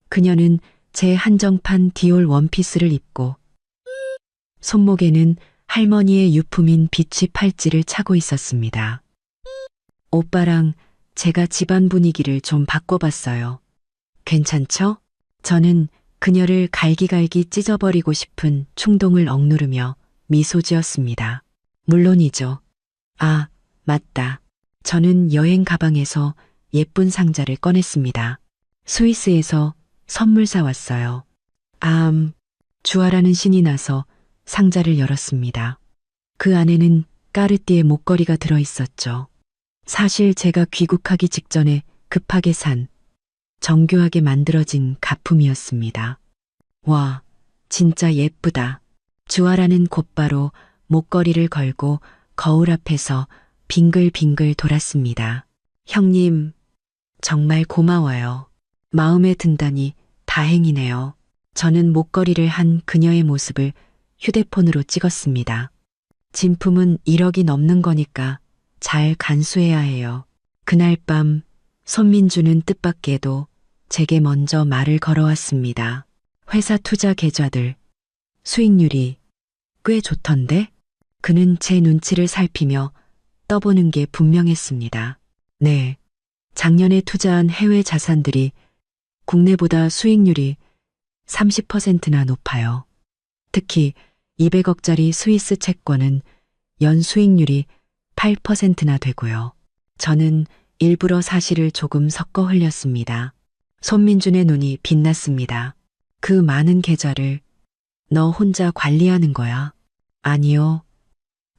그녀는 제 한정판 디올 원피스를 입고 손목에는 할머니의 유품인 비치 팔찌를 차고 있었습니다. 오빠랑 제가 집안 분위기를 좀 바꿔봤어요. 괜찮죠? 저는 그녀를 갈기갈기 찢어버리고 싶은 충동을 억누르며 미소 지었습니다. 물론이죠. 아, 맞다. 저는 여행 가방에서 예쁜 상자를 꺼냈습니다. 스위스에서 선물 사왔어요. 주아라는 신이 나서 상자를 열었습니다. 그 안에는 까르띠에 목걸이가 들어있었죠. 사실 제가 귀국하기 직전에 급하게 산 정교하게 만들어진 가품이었습니다. 와, 진짜 예쁘다. 주아라는 곧바로 목걸이를 걸고 거울 앞에서 빙글빙글 돌았습니다. 형님, 정말 고마워요. 마음에 든다니 다행이네요. 저는 목걸이를 한 그녀의 모습을 휴대폰으로 찍었습니다. 진품은 1억이 넘는 거니까 잘 간수해야 해요. 그날 밤 손민주는 뜻밖에도 제게 먼저 말을 걸어왔습니다. 회사 투자 계좌들 수익률이 꽤 좋던데? 그는 제 눈치를 살피며 떠보는 게 분명했습니다. 네. 작년에 투자한 해외 자산들이 국내보다 수익률이 30%나 높아요. 특히 200억짜리 스위스 채권은 연 수익률이 8%나 되고요. 저는 일부러 사실을 조금 섞어 흘렸습니다. 손민준의 눈이 빛났습니다. 그 많은 계좌를 너 혼자 관리하는 거야? 아니요.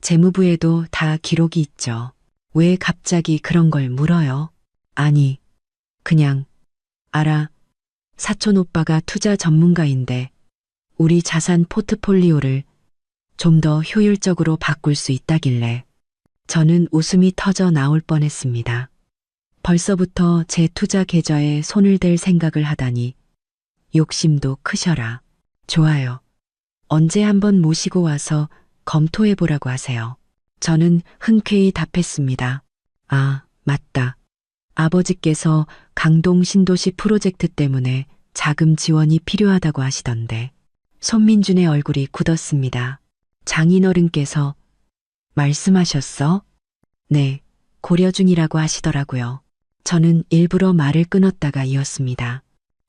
재무부에도 다 기록이 있죠. 왜 갑자기 그런 걸 물어요? 아니, 그냥 알아. 사촌 오빠가 투자 전문가인데 우리 자산 포트폴리오를 좀 더 효율적으로 바꿀 수 있다길래 저는 웃음이 터져 나올 뻔했습니다. 벌써부터 제 투자 계좌에 손을 댈 생각을 하다니 욕심도 크셔라. 좋아요. 언제 한번 모시고 와서 검토해 보라고 하세요. 저는 흔쾌히 답했습니다. 아, 맞다. 아버지께서 강동 신도시 프로젝트 때문에 자금 지원이 필요하다고 하시던데. 손민준의 얼굴이 굳었습니다. 장인어른께서 말씀하셨어? 네, 고려 중이라고 하시더라고요. 저는 일부러 말을 끊었다가 이었습니다.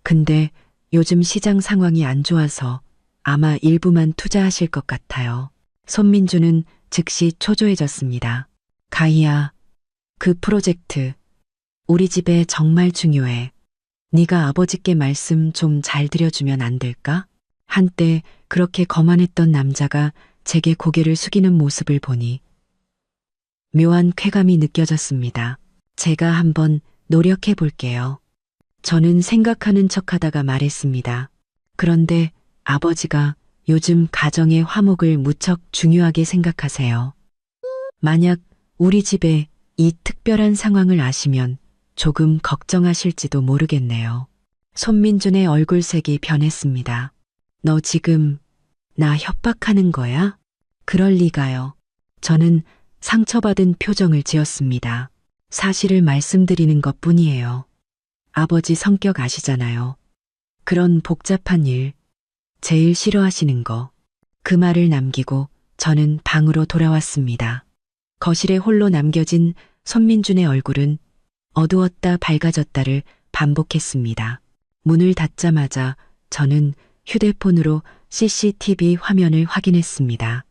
근데 요즘 시장 상황이 안 좋아서 아마 일부만 투자하실 것 같아요. 손민주는 즉시 초조해졌습니다. 가희야, 그 프로젝트 우리 집에 정말 중요해. 네가 아버지께 말씀 좀 잘 드려주면 안 될까? 한때 그렇게 거만했던 남자가 제게 고개를 숙이는 모습을 보니 묘한 쾌감이 느껴졌습니다. 제가 한번 노력해 볼게요. 저는 생각하는 척하다가 말했습니다. 그런데 아버지가 요즘 가정의 화목을 무척 중요하게 생각하세요. 만약 우리 집에 이 특별한 상황을 아시면 조금 걱정하실지도 모르겠네요. 손민준의 얼굴색이 변했습니다. 너 지금 나 협박하는 거야? 그럴 리가요. 저는 상처받은 표정을 지었습니다. 사실을 말씀드리는 것 뿐이에요. 아버지 성격 아시잖아요. 그런 복잡한 일, 제일 싫어하시는 거. 그 말을 남기고 저는 방으로 돌아왔습니다. 거실에 홀로 남겨진 손민준의 얼굴은 어두웠다 밝아졌다를 반복했습니다. 문을 닫자마자 저는 휴대폰으로 CCTV 화면을 확인했습니다.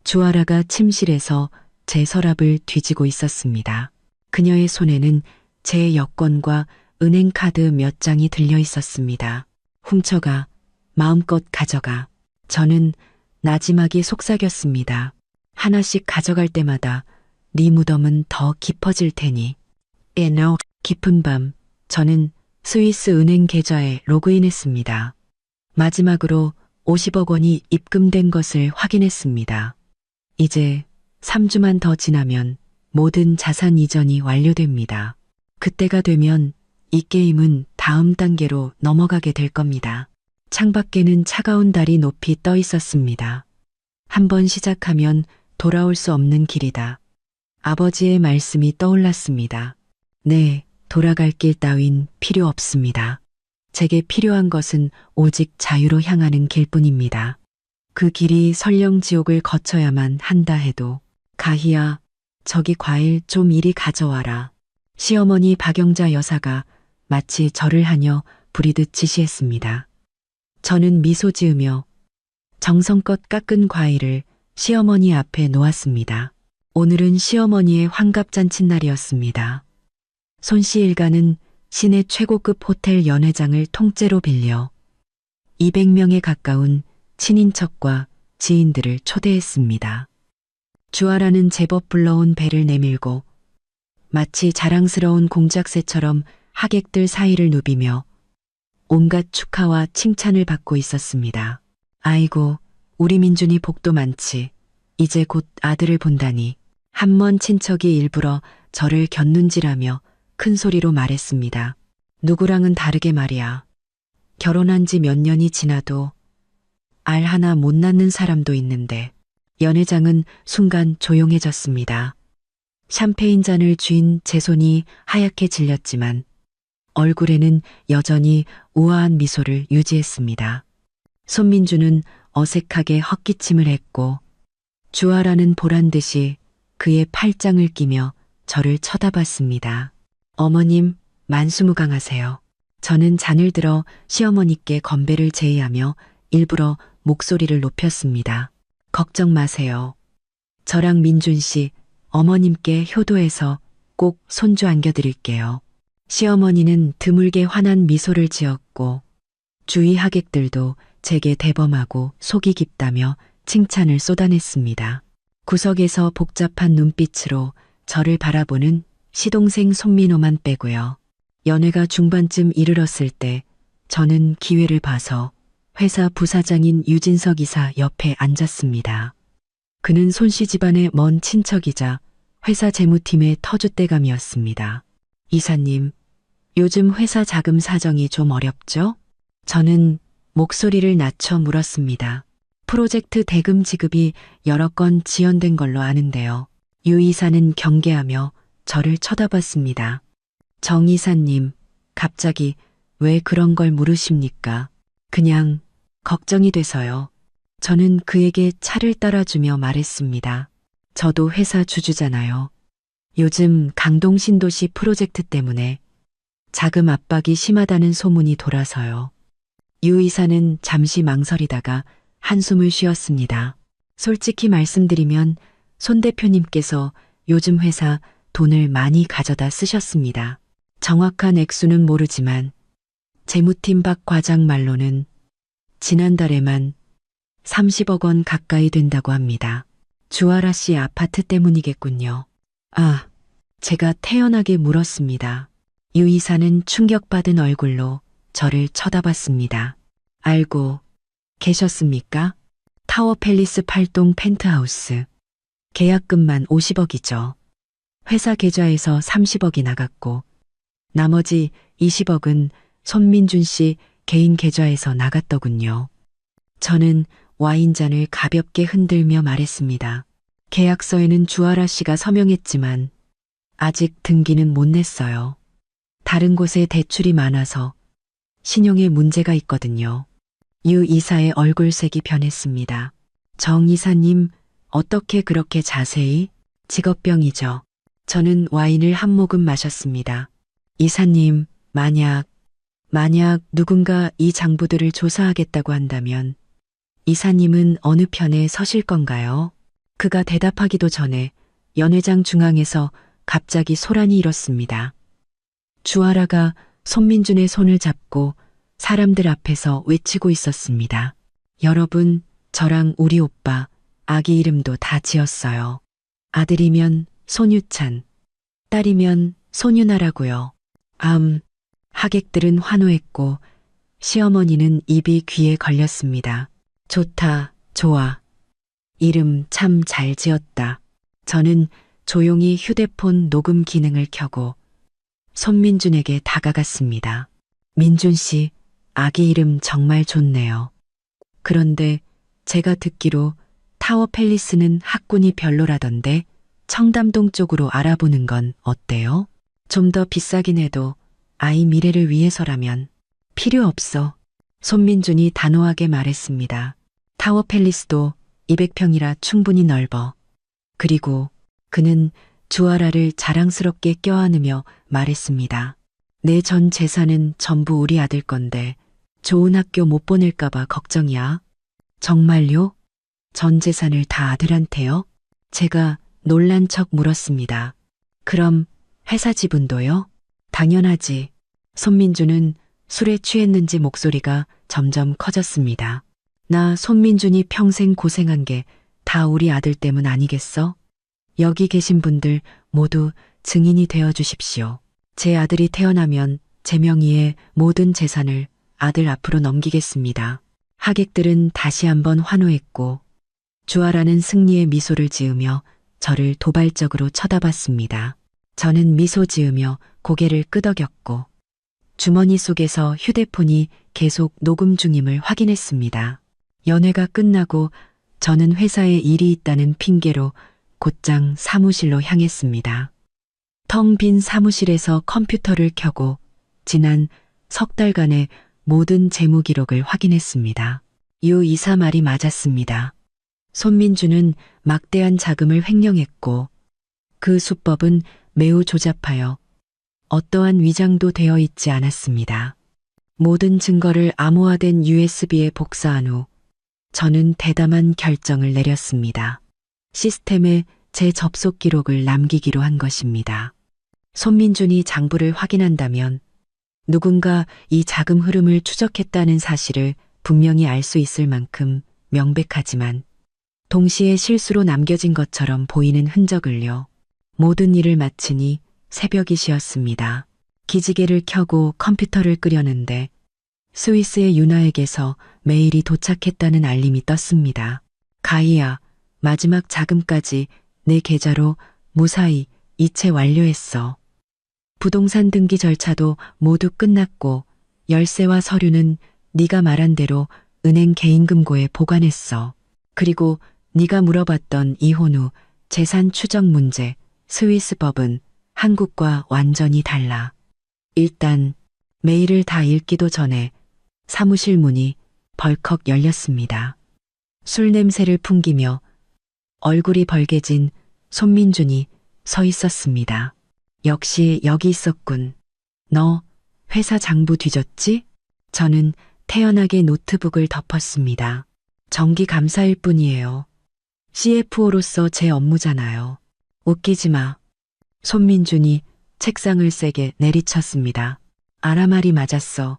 주아라가 침실에서 제 서랍을 뒤지고 있었습니다. 그녀의 손에는 제 여권과 은행카드 몇 장이 들려 있었습니다. 훔쳐가, 마음껏 가져가. 저는 나지막이 속삭였습니다. 하나씩 가져갈 때마다 네 무덤은 더 깊어질 테니. 깊은 밤, 저는 스위스 은행 계좌에 로그인했습니다. 마지막으로 50억 원이 입금된 것을 확인했습니다. 이제 3주만 더 지나면 모든 자산 이전이 완료됩니다. 그때가 되면 이 게임은 다음 단계로 넘어가게 될 겁니다. 창밖에는 차가운 달이 높이 떠 있었습니다. 한번 시작하면 돌아올 수 없는 길이다. 아버지의 말씀이 떠올랐습니다. 네, 돌아갈 길 따윈 필요 없습니다. 제게 필요한 것은 오직 자유로 향하는 길뿐입니다. 그 길이 설령 지옥을 거쳐야만 한다 해도. 가희야, 저기 과일 좀 이리 가져와라. 시어머니 박영자 여사가 마치 저를 하녀 부리듯 지시했습니다. 저는 미소 지으며 정성껏 깎은 과일을 시어머니 앞에 놓았습니다. 오늘은 시어머니의 환갑잔칫날이었습니다. 손씨 일가는 시내 최고급 호텔 연회장을 통째로 빌려 200명에 가까운 친인척과 지인들을 초대했습니다. 주아라는 제법 불러온 배를 내밀고 마치 자랑스러운 공작새처럼 하객들 사이를 누비며 온갖 축하와 칭찬을 받고 있었습니다. 아이고, 우리 민준이 복도 많지. 이제 곧 아들을 본다니. 한 먼 친척이 일부러 저를 곁눈질하며 큰 소리로 말했습니다. 누구랑은 다르게 말이야. 결혼한 지 몇 년이 지나도 알 하나 못 낳는 사람도 있는데. 연회장은 순간 조용해졌습니다. 샴페인 잔을 쥔 제 손이 하얗게 질렸지만 얼굴에는 여전히 우아한 미소를 유지했습니다. 손민주는 어색하게 헛기침을 했고 주아라는 보란 듯이 그의 팔짱을 끼며 저를 쳐다봤습니다. 어머님, 만수무강하세요. 저는 잔을 들어 시어머니께 건배를 제의하며 일부러 목소리를 높였습니다. 걱정 마세요. 저랑 민준 씨, 어머님께 효도해서 꼭 손주 안겨드릴게요. 시어머니는 드물게 환한 미소를 지었고 주위 하객들도 제게 대범하고 속이 깊다며 칭찬을 쏟아냈습니다. 구석에서 복잡한 눈빛으로 저를 바라보는 시동생 손민호만 빼고요. 연회가 중반쯤 이르렀을 때 저는 기회를 봐서 회사 부사장인 유진석 이사 옆에 앉았습니다. 그는 손씨 집안의 먼 친척이자 회사 재무팀의 터줏대감이었습니다. 이사님, 요즘 회사 자금 사정이 좀 어렵죠? 저는 목소리를 낮춰 물었습니다. 프로젝트 대금 지급이 여러 건 지연된 걸로 아는데요. 유 이사는 경계하며 저를 쳐다봤습니다. 정 이사님, 갑자기 왜 그런 걸 물으십니까? 그냥 걱정이 돼서요. 저는 그에게 차를 따라주며 말했습니다. 저도 회사 주주잖아요. 요즘 강동신도시 프로젝트 때문에 자금 압박이 심하다는 소문이 돌아서요. 유 이사는 잠시 망설이다가 한숨을 쉬었습니다. 솔직히 말씀드리면 손 대표님께서 요즘 회사 돈을 많이 가져다 쓰셨습니다. 정확한 액수는 모르지만 재무팀 박 과장 말로는 지난달에만 30억 원 가까이 된다고 합니다. 주아라 씨 아파트 때문이겠군요. 아, 제가 태연하게 물었습니다. 유 이사는 충격받은 얼굴로 저를 쳐다봤습니다. 알고 계셨습니까? 타워 팰리스 8동 펜트하우스. 계약금만 50억이죠. 회사 계좌에서 30억이 나갔고 나머지 20억은 손민준 씨 개인 계좌에서 나갔더군요. 저는 와인잔을 가볍게 흔들며 말했습니다. 계약서에는 주아라 씨가 서명했지만 아직 등기는 못 냈어요. 다른 곳에 대출이 많아서 신용에 문제가 있거든요. 유 이사의 얼굴색이 변했습니다. 정 이사님, 어떻게 그렇게 자세히? 직업병이죠. 저는 와인을 한 모금 마셨습니다. 이사님, 만약 누군가 이 장부들을 조사하겠다고 한다면 이사님은 어느 편에 서실 건가요? 그가 대답하기도 전에 연회장 중앙에서 갑자기 소란이 일었습니다. 주아라가 손민준의 손을 잡고 사람들 앞에서 외치고 있었습니다. 여러분, 저랑 우리 오빠 아기 이름도 다 지었어요. 아들이면 손유찬, 딸이면 손유나라고요. 하객들은 환호했고 시어머니는 입이 귀에 걸렸습니다. 좋다, 좋아. 이름 참 잘 지었다. 저는 조용히 휴대폰 녹음 기능을 켜고 손민준에게 다가갔습니다. 민준 씨, 아기 이름 정말 좋네요. 그런데 제가 듣기로 타워 팰리스는 학군이 별로라던데 청담동 쪽으로 알아보는 건 어때요? 좀 더 비싸긴 해도 아이 미래를 위해서라면. 필요 없어. 손민준이 단호하게 말했습니다. 타워 팰리스도 200평이라 충분히 넓어. 그리고 그는 주아라를 자랑스럽게 껴안으며 말했습니다. 내 전 재산은 전부 우리 아들 건데 좋은 학교 못 보낼까봐 걱정이야. 정말요? 전 재산을 다 아들한테요? 제가 놀란 척 물었습니다. 그럼 회사 지분도요? 당연하지. 손민준은 술에 취했는지 목소리가 점점 커졌습니다. 나 손민준이 평생 고생한 게 다 우리 아들 때문 아니겠어? 여기 계신 분들 모두 증인이 되어 주십시오. 제 아들이 태어나면 제 명의의 모든 재산을 아들 앞으로 넘기겠습니다. 하객들은 다시 한번 환호했고 주아라는 승리의 미소를 지으며 저를 도발적으로 쳐다봤습니다. 저는 미소 지으며 고개를 끄덕였고 주머니 속에서 휴대폰이 계속 녹음 중임을 확인했습니다. 연회가 끝나고 저는 회사에 일이 있다는 핑계로 곧장 사무실로 향했습니다. 텅 빈 사무실에서 컴퓨터를 켜고 지난 석 달간의 모든 재무 기록을 확인했습니다. 유 이사 말이 맞았습니다. 손민주는 막대한 자금을 횡령했고 그 수법은 매우 조잡하여 어떠한 위장도 되어 있지 않았습니다. 모든 증거를 암호화된 USB에 복사한 후 저는 대담한 결정을 내렸습니다. 시스템에 제 접속 기록을 남기기로 한 것입니다. 손민준이 장부를 확인한다면 누군가 이 자금 흐름을 추적했다는 사실을 분명히 알 수 있을 만큼 명백하지만 동시에 실수로 남겨진 것처럼 보이는 흔적을요. 모든 일을 마치니 새벽이 시었습니다. 기지개를 켜고 컴퓨터를 끄려는데 스위스의 유나에게서 메일이 도착했다는 알림이 떴습니다. 가희야, 마지막 자금까지 내 계좌로 무사히 이체 완료했어. 부동산 등기 절차도 모두 끝났고 열쇠와 서류는 네가 말한 대로 은행 개인금고에 보관했어. 그리고 네가 물어봤던 이혼 후 재산 추적 문제, 스위스 법은 한국과 완전히 달라. 일단 메일을 다 읽기도 전에 사무실 문이 벌컥 열렸습니다. 술 냄새를 풍기며 얼굴이 벌개진 손민준이 서 있었습니다. 역시 여기 있었군. 너 회사 장부 뒤졌지? 저는 태연하게 노트북을 덮었습니다. 정기 감사일 뿐이에요. CFO로서 제 업무잖아요. 웃기지 마. 손민준이 책상을 세게 내리쳤습니다. 아라말이 맞았어.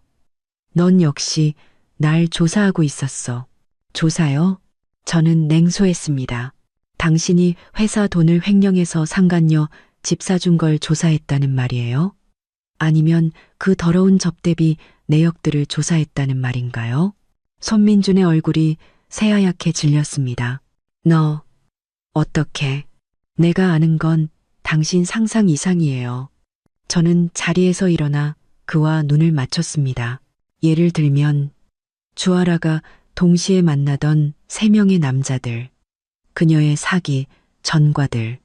넌 역시 날 조사하고 있었어. 조사요? 저는 냉소했습니다. 당신이 회사 돈을 횡령해서 상간녀 집 사준 걸 조사했다는 말이에요? 아니면 그 더러운 접대비 내역들을 조사했다는 말인가요? 손민준의 얼굴이 새하얗게 질렸습니다. 너, 어떻게? 내가 아는 건 당신 상상 이상이에요. 저는 자리에서 일어나 그와 눈을 맞췄습니다. 예를 들면 주아라가 동시에 만나던 3명의 남자들, 그녀의 사기, 전과들,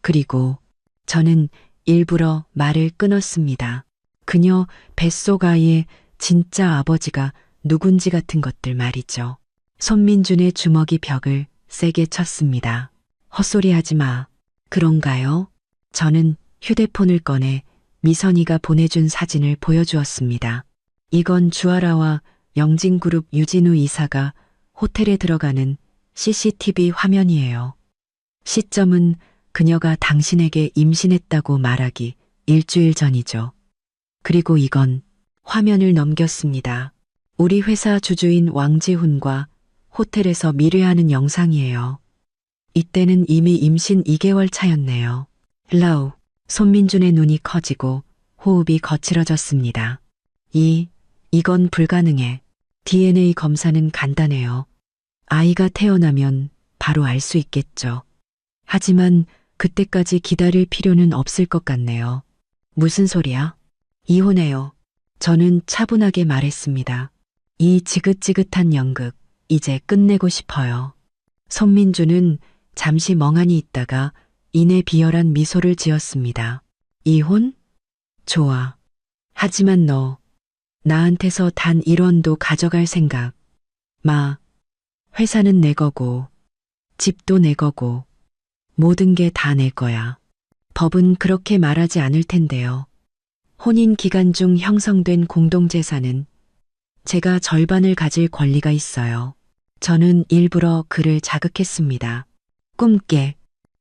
그리고 저는 일부러 말을 끊었습니다. 그녀 뱃속 아이의 진짜 아버지가 누군지 같은 것들 말이죠. 손민준의 주먹이 벽을 세게 쳤습니다. 헛소리하지 마. 그런가요? 저는 휴대폰을 꺼내 미선이가 보내준 사진을 보여주었습니다. 이건 주아라와 영진그룹 유진우 이사가 호텔에 들어가는 CCTV 화면이에요. 시점은 그녀가 당신에게 임신했다고 말하기 일주일 전이죠. 그리고 이건 화면을 넘겼습니다. 우리 회사 주주인 왕지훈과 호텔에서 미래하는 영상이에요. 이때는 이미 임신 2개월 차였네요. 라우, 손민준의 눈이 커지고 호흡이 거칠어졌습니다. 이건 불가능해. DNA 검사는 간단해요. 아이가 태어나면 바로 알 수 있겠죠. 하지만 그때까지 기다릴 필요는 없을 것 같네요. 무슨 소리야? 이혼해요. 저는 차분하게 말했습니다. 이 지긋지긋한 연극, 이제 끝내고 싶어요. 손민주는 잠시 멍하니 있다가 이내 비열한 미소를 지었습니다. 이혼? 좋아. 하지만 너, 나한테서 단 1원도 가져갈 생각. 마, 회사는 내 거고, 집도 내 거고, 모든 게 다 내 거야. 법은 그렇게 말하지 않을 텐데요. 혼인 기간 중 형성된 공동재산은 제가 절반을 가질 권리가 있어요. 저는 일부러 그를 자극했습니다. 꿈깨.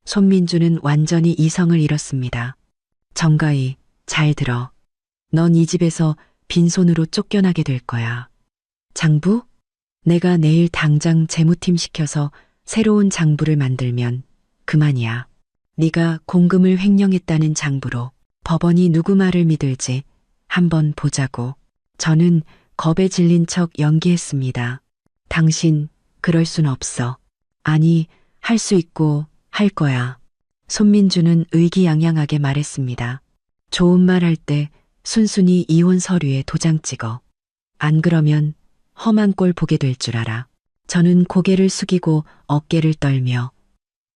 손민주는 완전히 이성을 잃었습니다. 정가희, 잘 들어. 넌 이 집에서 빈손으로 쫓겨나게 될 거야. 장부? 내가 내일 당장 재무팀 시켜서 새로운 장부를 만들면 그만이야. 네가 공금을 횡령했다는 장부로 법원이 누구 말을 믿을지 한번 보자고. 저는 겁에 질린 척 연기했습니다. 당신, 그럴 순 없어. 아니, 할 수 있고 할 거야. 손민주는 의기양양하게 말했습니다. 좋은 말 할 때 순순히 이혼 서류에 도장 찍어. 안 그러면 험한 꼴 보게 될 줄 알아. 저는 고개를 숙이고 어깨를 떨며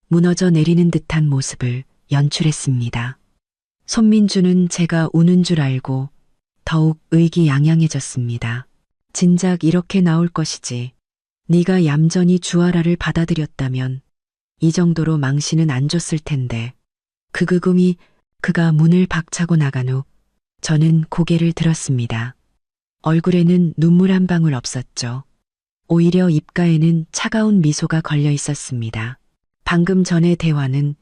무너져 내리는 듯한 모습을 연출했습니다. 손민주는 제가 우는 줄 알고 더욱 의기양양해졌습니다. 진작 이렇게 나올 것이지. 네가 얌전히 주아라를 받아들였다면 이 정도로 망신은 안 줬을 텐데. 극음이 그가 문을 박차고 나간 후 저는 고개를 들었습니다. 얼굴에는 눈물 한 방울 없었죠. 오히려 입가에는 차가운 미소가 걸려 있었습니다. 방금 전의 대화는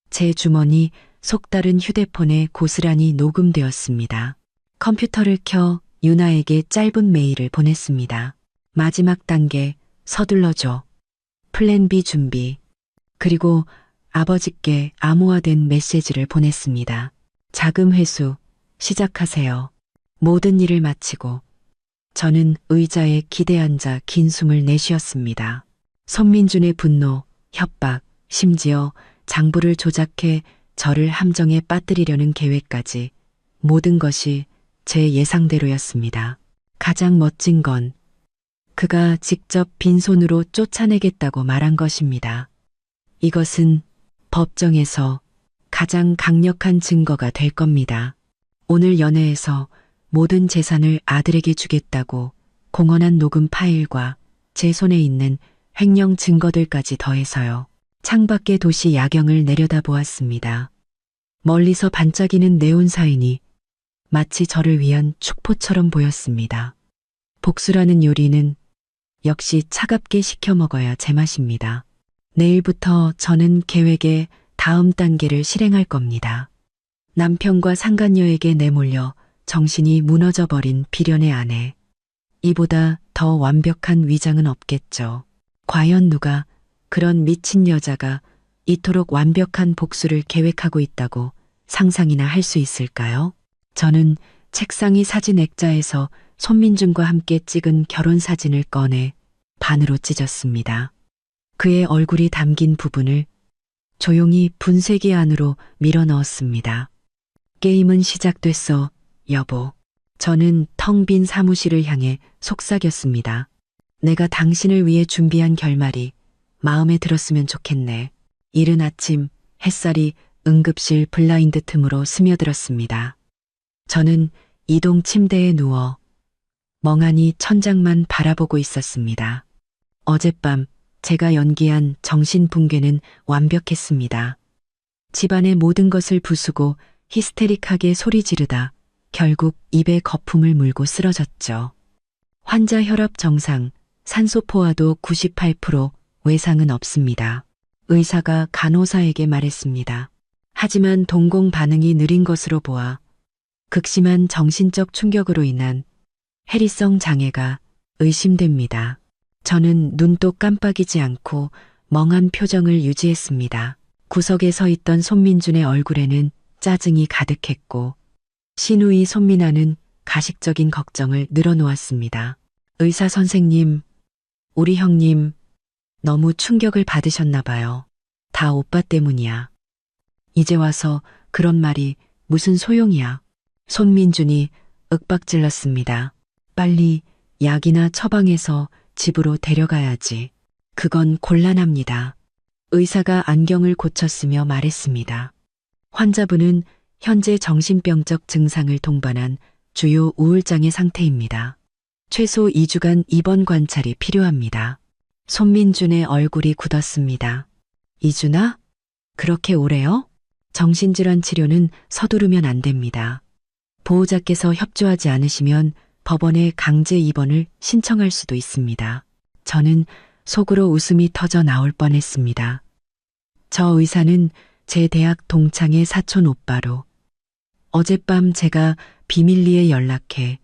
제 주머니 속다른 휴대폰에 고스란히 녹음되었습니다. 컴퓨터를 켜 유나에게 짧은 메일을 보냈습니다. 마지막 단계 서둘러줘. 플랜 B 준비. 그리고 아버지께 암호화된 메시지를 보냈습니다. 자금 회수 시작하세요. 모든 일을 마치고 저는 의자에 기대앉아 긴 숨을 내쉬었습니다. 손민준의 분노, 협박, 심지어 장부를 조작해 저를 함정에 빠뜨리려는 계획까지 모든 것이 제 예상대로였습니다. 가장 멋진 건 그가 직접 빈손으로 쫓아내겠다고 말한 것입니다. 이것은 법정에서 가장 강력한 증거가 될 겁니다. 오늘 연회에서 모든 재산을 아들에게 주겠다고 공언한 녹음 파일과 제 손에 있는 횡령 증거들까지 더해서요. 창밖의 도시 야경을 내려다보았습니다. 멀리서 반짝이는 네온 사인이 마치 저를 위한 축포처럼 보였습니다. 복수라는 요리는 역시 차갑게 식혀 먹어야 제맛입니다. 내일부터 저는 계획의 다음 단계를 실행할 겁니다. 남편과 상간녀에게 내몰려 정신이 무너져버린 비련의 아내. 이보다 더 완벽한 위장은 없겠죠. 과연 누가 그런 미친 여자가 이토록 완벽한 복수를 계획하고 있다고 상상이나 할 수 있을까요? 저는 책상이 사진 액자에서 손민준과 함께 찍은 결혼 사진을 꺼내 반으로 찢었습니다. 그의 얼굴이 담긴 부분을 조용히 분쇄기 안으로 밀어 넣었습니다. 게임은 시작됐어, 여보. 저는 텅 빈 사무실을 향해 속삭였습니다. 내가 당신을 위해 준비한 결말이 마음에 들었으면 좋겠네. 이른 아침 햇살이 응급실 블라인드 틈으로 스며들었습니다. 저는 이동 침대에 누워 멍하니 천장만 바라보고 있었습니다. 어젯밤 제가 연기한 정신붕괴는 완벽했습니다. 집안의 모든 것을 부수고 히스테릭하게 소리 지르다 결국 입에 거품을 물고 쓰러졌죠. 환자 혈압 정상, 산소 포화도 98%, 외상은 없습니다. 의사가 간호사에게 말했습니다. 하지만 동공 반응이 느린 것으로 보아 극심한 정신적 충격으로 인한 해리성 장애가 의심됩니다. 저는 눈도 깜빡이지 않고 멍한 표정을 유지했습니다. 구석에 서 있던 손민준의 얼굴에는 짜증이 가득했고 신우이 손민아는 가식적인 걱정을 늘어놓았습니다. 의사 선생님, 우리 형님 너무 충격을 받으셨나 봐요. 다 오빠 때문이야. 이제 와서 그런 말이 무슨 소용이야. 손민준이 윽박질렀습니다. 빨리 약이나 처방해서 집으로 데려가야지. 그건 곤란합니다. 의사가 안경을 고쳤으며 말했습니다. 환자분은 현재 정신병적 증상을 동반한 주요 우울장애 상태입니다. 최소 2주간 입원 관찰이 필요합니다. 손민준의 얼굴이 굳었습니다. 2주나? 그렇게 오래요? 정신질환 치료는 서두르면 안 됩니다. 보호자께서 협조하지 않으시면 법원에 강제 입원을 신청할 수도 있습니다. 저는 속으로 웃음이 터져 나올 뻔했습니다. 저 의사는 제 대학 동창의 사촌 오빠로 어젯밤 제가 비밀리에 연락해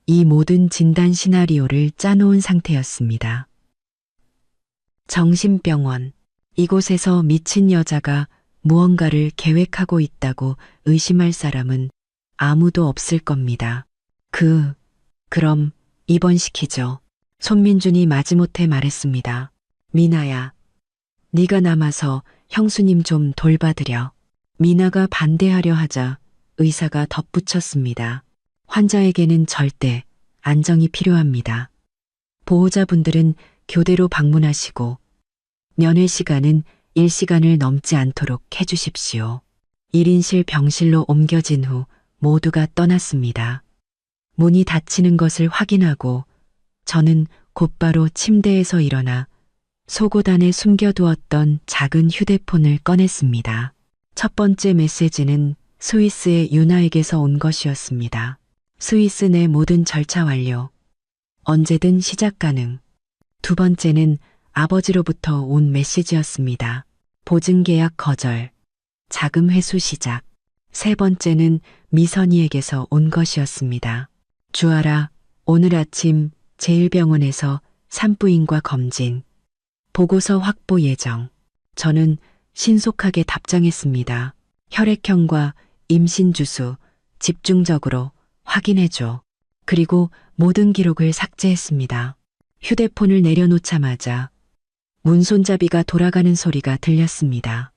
이 모든 진단 시나리오를 짜놓은 상태였습니다. 정신병원. 이곳에서 미친 여자가 무언가를 계획하고 있다고 의심할 사람은 아무도 없을 겁니다. 그럼 입원시키죠. 손민준이 마지못해 말했습니다. 미나야, 네가 남아서 형수님 좀 돌봐드려. 미나가 반대하려 하자 의사가 덧붙였습니다. 환자에게는 절대 안정이 필요합니다. 보호자분들은 교대로 방문하시고 면회 시간은 1시간을 넘지 않도록 해주십시오. 1인실 병실로 옮겨진 후 모두가 떠났습니다. 문이 닫히는 것을 확인하고 저는 곧바로 침대에서 일어나 속옷 안에 숨겨두었던 작은 휴대폰을 꺼냈습니다. 첫 번째 메시지는 스위스의 유나에게서 온 것이었습니다. 스위스 내 모든 절차 완료. 언제든 시작 가능. 두 번째는 아버지로부터 온 메시지였습니다. 보증 계약 거절. 자금 회수 시작. 세 번째는 미선이에게서 온 것이었습니다. 주아라, 오늘 아침 제1병원에서 산부인과 검진. 보고서 확보 예정. 저는 신속하게 답장했습니다. 혈액형과 임신 주수 집중적으로 확인해줘. 그리고 모든 기록을 삭제했습니다. 휴대폰을 내려놓자마자 문손잡이가 돌아가는 소리가 들렸습니다.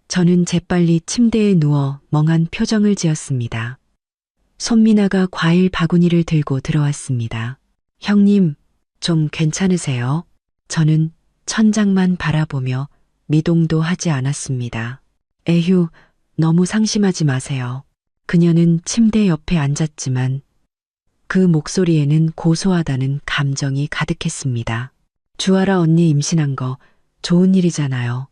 저는 재빨리 침대에 누워 멍한 표정을 지었습니다. 손미나가 과일 바구니를 들고 들어왔습니다. 형님, 좀 괜찮으세요? 저는 천장만 바라보며 미동도 하지 않았습니다. 에휴, 너무 상심하지 마세요. 그녀는 침대 옆에 앉았지만 그 목소리에는 고소하다는 감정이 가득했습니다. 주아라 언니 임신한 거 좋은 일이잖아요.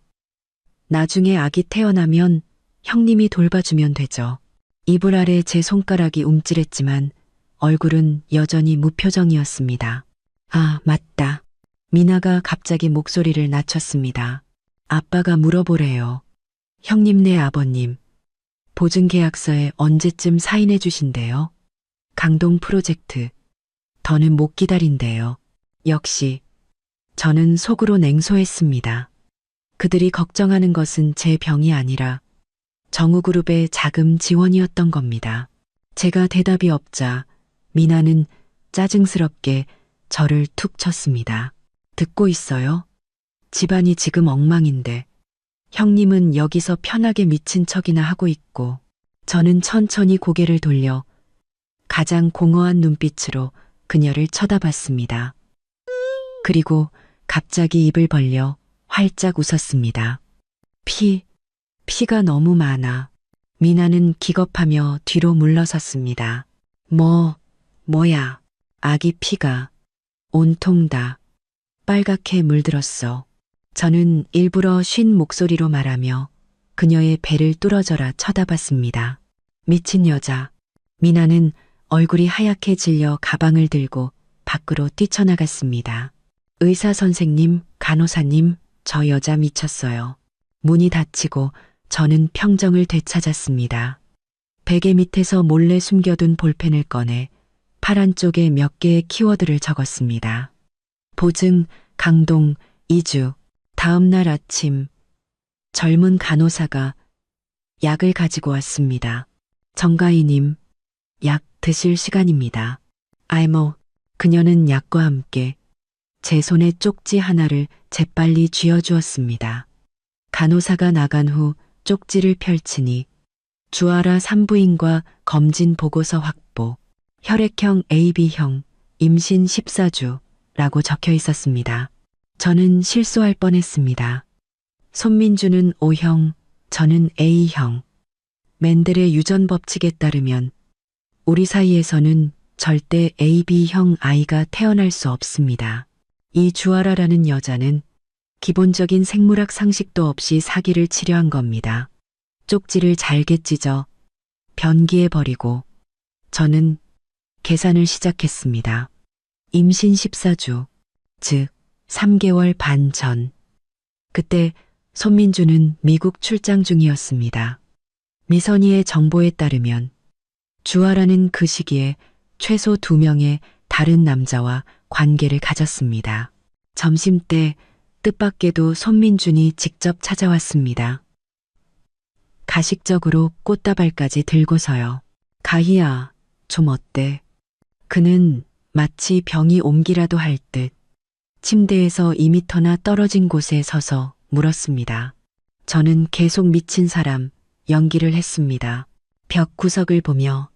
나중에 아기 태어나면 형님이 돌봐주면 되죠. 이불 아래 제 손가락이 움찔했지만 얼굴은 여전히 무표정이었습니다. 아, 맞다. 미나가 갑자기 목소리를 낮췄습니다. 아빠가 물어보래요. 형님네 아버님, 보증계약서에 언제쯤 사인해 주신대요? 강동 프로젝트, 더는 못 기다린대요. 역시 저는 속으로 냉소했습니다. 그들이 걱정하는 것은 제 병이 아니라 정우그룹의 자금 지원이었던 겁니다. 제가 대답이 없자 미나는 짜증스럽게 저를 툭 쳤습니다. 듣고 있어요? 집안이 지금 엉망인데 형님은 여기서 편하게 미친 척이나 하고 있고 저는 천천히 고개를 돌려 가장 공허한 눈빛으로 그녀를 쳐다봤습니다. 그리고 갑자기 입을 벌려 활짝 웃었습니다. 피가 너무 많아. 미나는 기겁하며 뒤로 물러섰습니다. 뭐야. 아기 피가 온통 다 빨갛게 물들었어. 저는 일부러 쉰 목소리로 말하며 그녀의 배를 뚫어져라 쳐다봤습니다. 미친 여자. 미나는 얼굴이 하얗게 질려 가방을 들고 밖으로 뛰쳐나갔습니다. 의사 선생님, 간호사님, 저 여자 미쳤어요. 문이 닫히고 저는 평정을 되찾았습니다. 베개 밑에서 몰래 숨겨둔 볼펜을 꺼내 파란 쪽에 몇 개의 키워드를 적었습니다. 보증, 강동, 이주. 다음 날 아침 젊은 간호사가 약을 가지고 왔습니다. 정가희님, 약 드실 시간입니다. 알모, 그녀는 약과 함께 제 손에 쪽지 하나를 재빨리 쥐어주었습니다. 간호사가 나간 후 쪽지를 펼치니 주아라 산부인과 검진 보고서 확보, 혈액형 AB형, 임신 14주라고 적혀 있었습니다. 저는 실수할 뻔했습니다. 손민주는 O형, 저는 A형. 맨델의 유전 법칙에 따르면 우리 사이에서는 절대 AB형 아이가 태어날 수 없습니다. 이 주아라라는 여자는 기본적인 생물학 상식도 없이 사기를 치려한 겁니다. 쪽지를 잘게 찢어 변기에 버리고 저는 계산을 시작했습니다. 임신 14주, 즉 3개월 반 전. 그때 손민주는 미국 출장 중이었습니다. 미선이의 정보에 따르면 주아라는 그 시기에 최소 2명의 다른 남자와 관계를 가졌습니다. 점심때 뜻밖에도 손민준이 직접 찾아왔습니다. 가식적으로 꽃다발까지 들고서요. 가희야, 좀 어때? 그는 마치 병이 옮기라도 할 듯 침대에서 2미터나 떨어진 곳에 서서 물었습니다. 저는 계속 미친 사람 연기를 했습니다. 벽 구석을 보며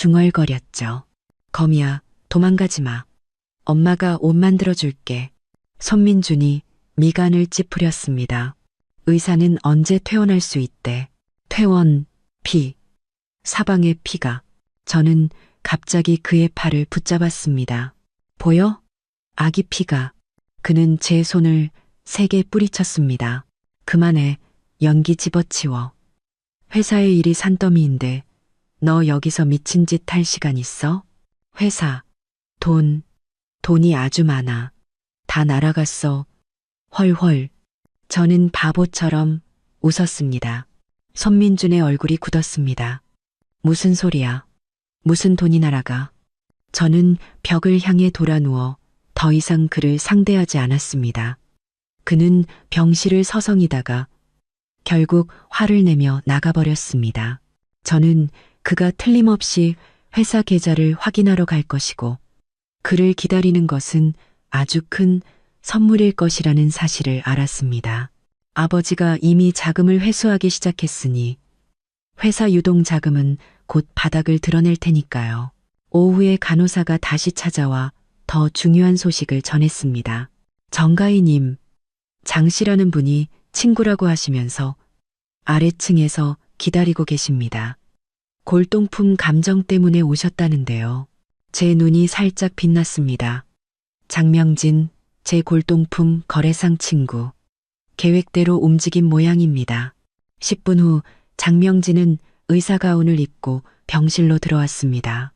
중얼거렸죠. 거미야, 도망가지 마. 엄마가 옷 만들어줄게. 손민준이 미간을 찌푸렸습니다. 의사는 언제 퇴원할 수 있대? 퇴원, 피, 사방에 피가. 저는 갑자기 그의 팔을 붙잡았습니다. 보여? 아기 피가. 그는 제 손을 세게 뿌리쳤습니다. 그만해. 연기 집어치워. 회사의 일이 산더미인데 너 여기서 미친 짓 할 시간 있어? 회사, 돈이 아주 많아. 다 날아갔어. 헐헐. 저는 바보처럼 웃었습니다. 손민준의 얼굴이 굳었습니다. 무슨 소리야? 무슨 돈이 날아가? 저는 벽을 향해 돌아누워 더 이상 그를 상대하지 않았습니다. 그는 병실을 서성이다가 결국 화를 내며 나가버렸습니다. 저는 그가 틀림없이 회사 계좌를 확인하러 갈 것이고 그를 기다리는 것은 아주 큰 선물일 것이라는 사실을 알았습니다. 아버지가 이미 자금을 회수하기 시작했으니 회사 유동 자금은 곧 바닥을 드러낼 테니까요. 오후에 간호사가 다시 찾아와 더 중요한 소식을 전했습니다. 정가희님, 장 씨라는 분이 친구라고 하시면서 아래층에서 기다리고 계십니다. 골동품 감정 때문에 오셨다는데요. 제 눈이 살짝 빛났습니다. 장명진, 제 골동품 거래상 친구. 계획대로 움직인 모양입니다. 10분 후 장명진은 의사 가운을 입고 병실로 들어왔습니다.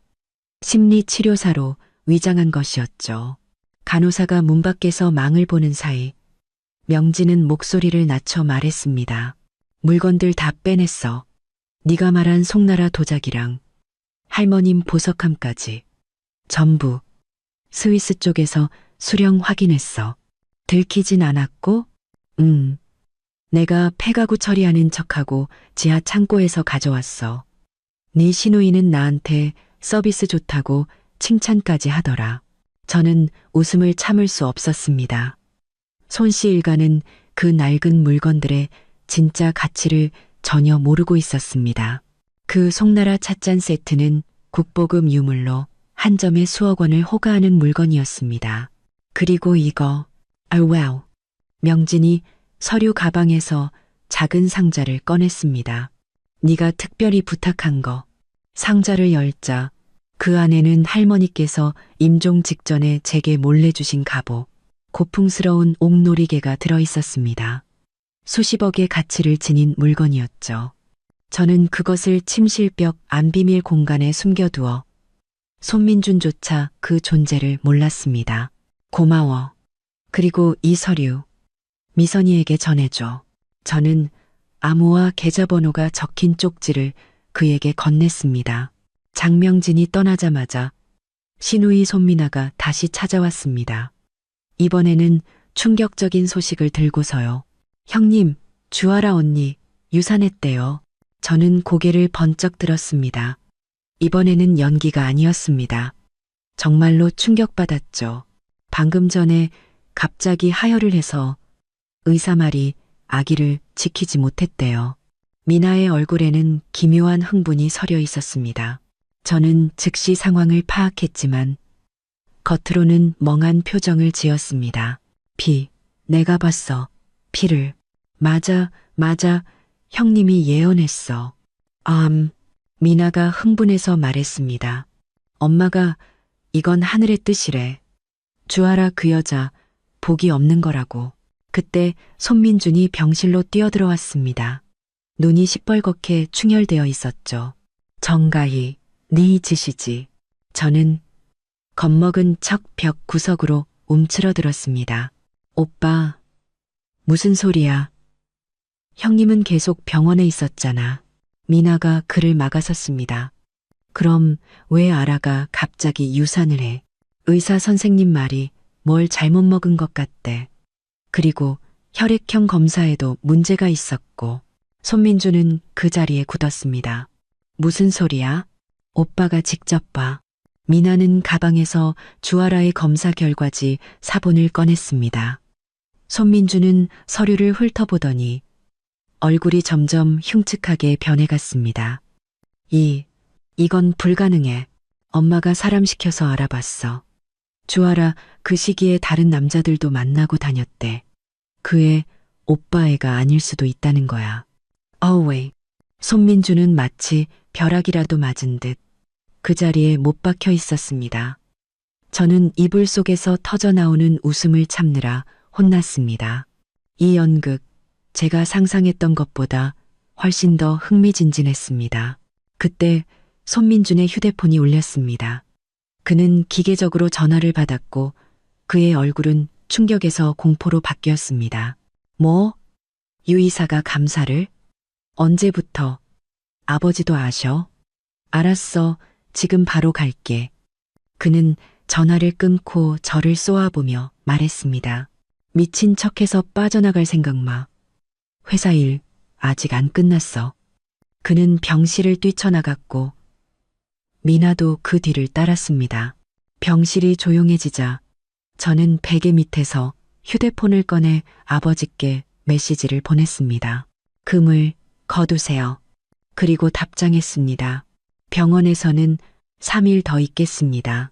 심리치료사로 위장한 것이었죠. 간호사가 문 밖에서 망을 보는 사이 명진은 목소리를 낮춰 말했습니다. 물건들 다 빼냈어. 네가 말한 송나라 도자기랑 할머님 보석함까지 전부 스위스 쪽에서 수령 확인했어. 들키진 않았고 내가 폐가구 처리하는 척하고 지하 창고에서 가져왔어. 네 시누이는 나한테 서비스 좋다고 칭찬까지 하더라. 저는 웃음을 참을 수 없었습니다. 손씨 일가는 그 낡은 물건들의 진짜 가치를 전혀 모르고 있었습니다. 그 송나라 찻잔 세트는 국보급 유물로 한 점에 수억 원을 호가하는 물건이었습니다. 그리고 이거, 와우. 명진이 서류 가방에서 작은 상자를 꺼냈습니다. 네가 특별히 부탁한 거. 상자를 열자 그 안에는 할머니께서 임종 직전에 제게 몰래 주신 갑오, 고풍스러운 옥놀이개가 들어있었습니다. 수십억의 가치를 지닌 물건이었죠. 저는 그것을 침실벽 안비밀 공간에 숨겨두어 손민준조차 그 존재를 몰랐습니다. 고마워. 그리고 이 서류 미선이에게 전해줘. 저는 암호와 계좌번호가 적힌 쪽지를 그에게 건넸습니다. 장명진이 떠나자마자 시누이 손미나가 다시 찾아왔습니다. 이번에는 충격적인 소식을 들고서요. 형님, 주아라 언니 유산했대요. 저는 고개를 번쩍 들었습니다. 이번에는 연기가 아니었습니다. 정말로 충격받았죠. 방금 전에 갑자기 하혈을 해서 의사 말이 아기를 지키지 못했대요. 미나의 얼굴에는 기묘한 흥분이 서려 있었습니다. 저는 즉시 상황을 파악했지만 겉으로는 멍한 표정을 지었습니다. 내가 봤어. 피를. 맞아. 형님이 예언했어. 미나가 흥분해서 말했습니다. 엄마가 이건 하늘의 뜻이래. 주아라 그 여자 복이 없는 거라고. 그때 손민준이 병실로 뛰어들어왔습니다. 눈이 시뻘겋게 충혈되어 있었죠. 정가희, 네 짓이지. 저는 겁먹은 척 벽 구석으로 움츠러들었습니다. 오빠, 무슨 소리야? 형님은 계속 병원에 있었잖아. 미나가 그를 막아섰습니다. 그럼 왜 아라가 갑자기 유산을 해? 의사 선생님 말이 뭘 잘못 먹은 것 같대. 그리고 혈액형 검사에도 문제가 있었고. 손민주는 그 자리에 굳었습니다. 무슨 소리야? 오빠가 직접 봐. 미나는 가방에서 주아라의 검사 결과지 사본을 꺼냈습니다. 손민주는 서류를 훑어보더니 얼굴이 점점 흉측하게 변해갔습니다. 이건 불가능해. 엄마가 사람 시켜서 알아봤어. 주아라 그 시기에 다른 남자들도 만나고 다녔대. 그애 오빠 애가 아닐 수도 있다는 거야. 어웨이. 손민주는 마치 벼락이라도 맞은 듯 그 자리에 못 박혀 있었습니다. 저는 이불 속에서 터져나오는 웃음을 참느라 혼났습니다. 이 연극, 제가 상상했던 것보다 훨씬 더 흥미진진했습니다. 그때 손민준의 휴대폰이 울렸습니다. 그는 기계적으로 전화를 받았고 그의 얼굴은 충격에서 공포로 바뀌었습니다. 뭐? 유 이사가 감사를? 언제부터? 아버지도 아셔? 알았어. 지금 바로 갈게. 그는 전화를 끊고 저를 쏘아보며 말했습니다. 미친 척해서 빠져나갈 생각 마. 회사 일 아직 안 끝났어. 그는 병실을 뛰쳐나갔고 미나도 그 뒤를 따랐습니다. 병실이 조용해지자 저는 베개 밑에서 휴대폰을 꺼내 아버지께 메시지를 보냈습니다. 금을 거두세요. 그리고 답장했습니다. 병원에서는 3일 더 있겠습니다.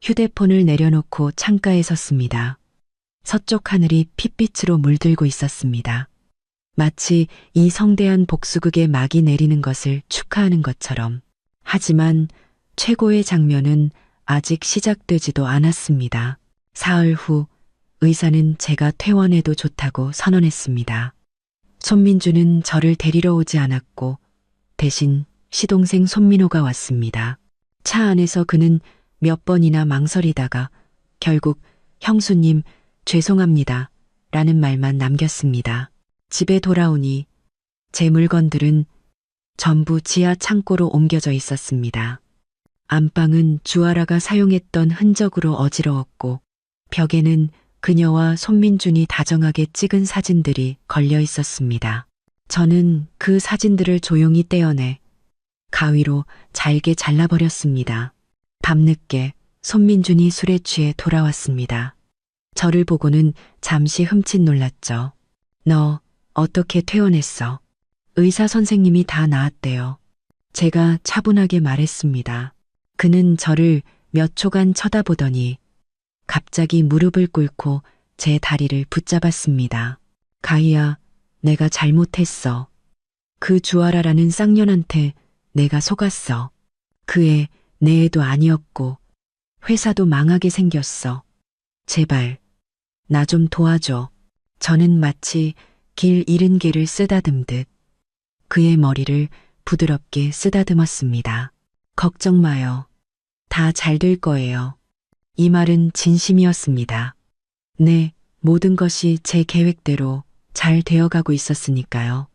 휴대폰을 내려놓고 창가에 섰습니다. 서쪽 하늘이 핏빛으로 물들고 있었습니다. 마치 이 성대한 복수극의 막이 내리는 것을 축하하는 것처럼. 하지만 최고의 장면은 아직 시작되지도 않았습니다. 사흘 후 의사는 제가 퇴원해도 좋다고 선언했습니다. 손민주는 저를 데리러 오지 않았고 대신 시동생 손민호가 왔습니다. 차 안에서 그는 몇 번이나 망설이다가 결국 형수님 죄송합니다 라는 말만 남겼습니다. 집에 돌아오니 제 물건들은 전부 지하 창고로 옮겨져 있었습니다. 안방은 주아라가 사용했던 흔적으로 어지러웠고 벽에는 그녀와 손민준이 다정하게 찍은 사진들이 걸려 있었습니다. 저는 그 사진들을 조용히 떼어내 가위로 잘게 잘라버렸습니다. 밤늦게 손민준이 술에 취해 돌아왔습니다. 저를 보고는 잠시 흠칫 놀랐죠. 너 어떻게 퇴원했어? 의사 선생님이 다 나았대요. 제가 차분하게 말했습니다. 그는 저를 몇 초간 쳐다보더니 갑자기 무릎을 꿇고 제 다리를 붙잡았습니다. 가희야, 내가 잘못했어. 그 주아라라는 쌍년한테 내가 속았어. 그 애 내 애도 아니었고 회사도 망하게 생겼어. 제발 나 좀 도와줘. 저는 마치 길 잃은 개를 쓰다듬듯 그의 머리를 부드럽게 쓰다듬었습니다. 걱정 마요. 다 잘 될 거예요. 이 말은 진심이었습니다. 네, 모든 것이 제 계획대로 잘 되어가고 있었으니까요.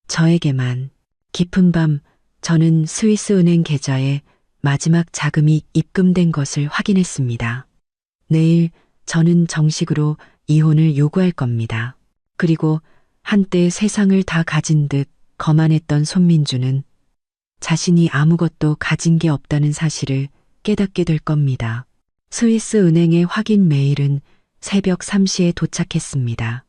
저에게만. 깊은 밤 저는 스위스 은행 계좌에 마지막 자금이 입금된 것을 확인했습니다. 내일 저는 정식으로 이혼을 요구할 겁니다. 그리고 한때 세상을 다 가진 듯 거만했던 손민주는 자신이 아무것도 가진 게 없다는 사실을 깨닫게 될 겁니다. 스위스 은행의 확인 메일은 새벽 3시에 도착했습니다.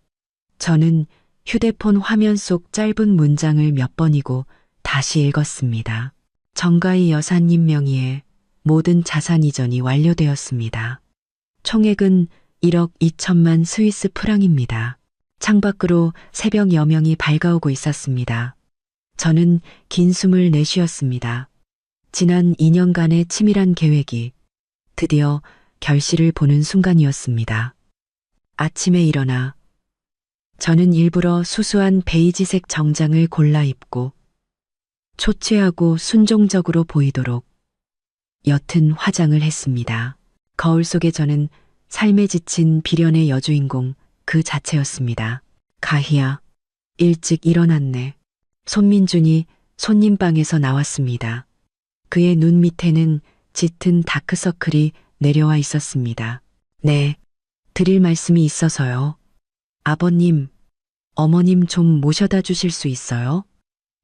저는 휴대폰 화면 속 짧은 문장을 몇 번이고 다시 읽었습니다. 정가희 여사님 명의의 모든 자산 이전이 완료되었습니다. 총액은 1억 2천만 스위스 프랑입니다. 창밖으로 새벽 여명이 밝아오고 있었습니다. 저는 긴 숨을 내쉬었습니다. 지난 2년간의 치밀한 계획이 드디어 결실을 보는 순간이었습니다. 아침에 일어나 저는 일부러 수수한 베이지색 정장을 골라 입고 초췌하고 순종적으로 보이도록 옅은 화장을 했습니다. 거울 속에 저는 삶에 지친 비련의 여주인공 그 자체였습니다. 가희야, 일찍 일어났네. 손민준이 손님방에서 나왔습니다. 그의 눈 밑에는 짙은 다크서클이 내려와 있었습니다. 네, 드릴 말씀이 있어서요. 아버님, 어머님 좀 모셔다 주실 수 있어요?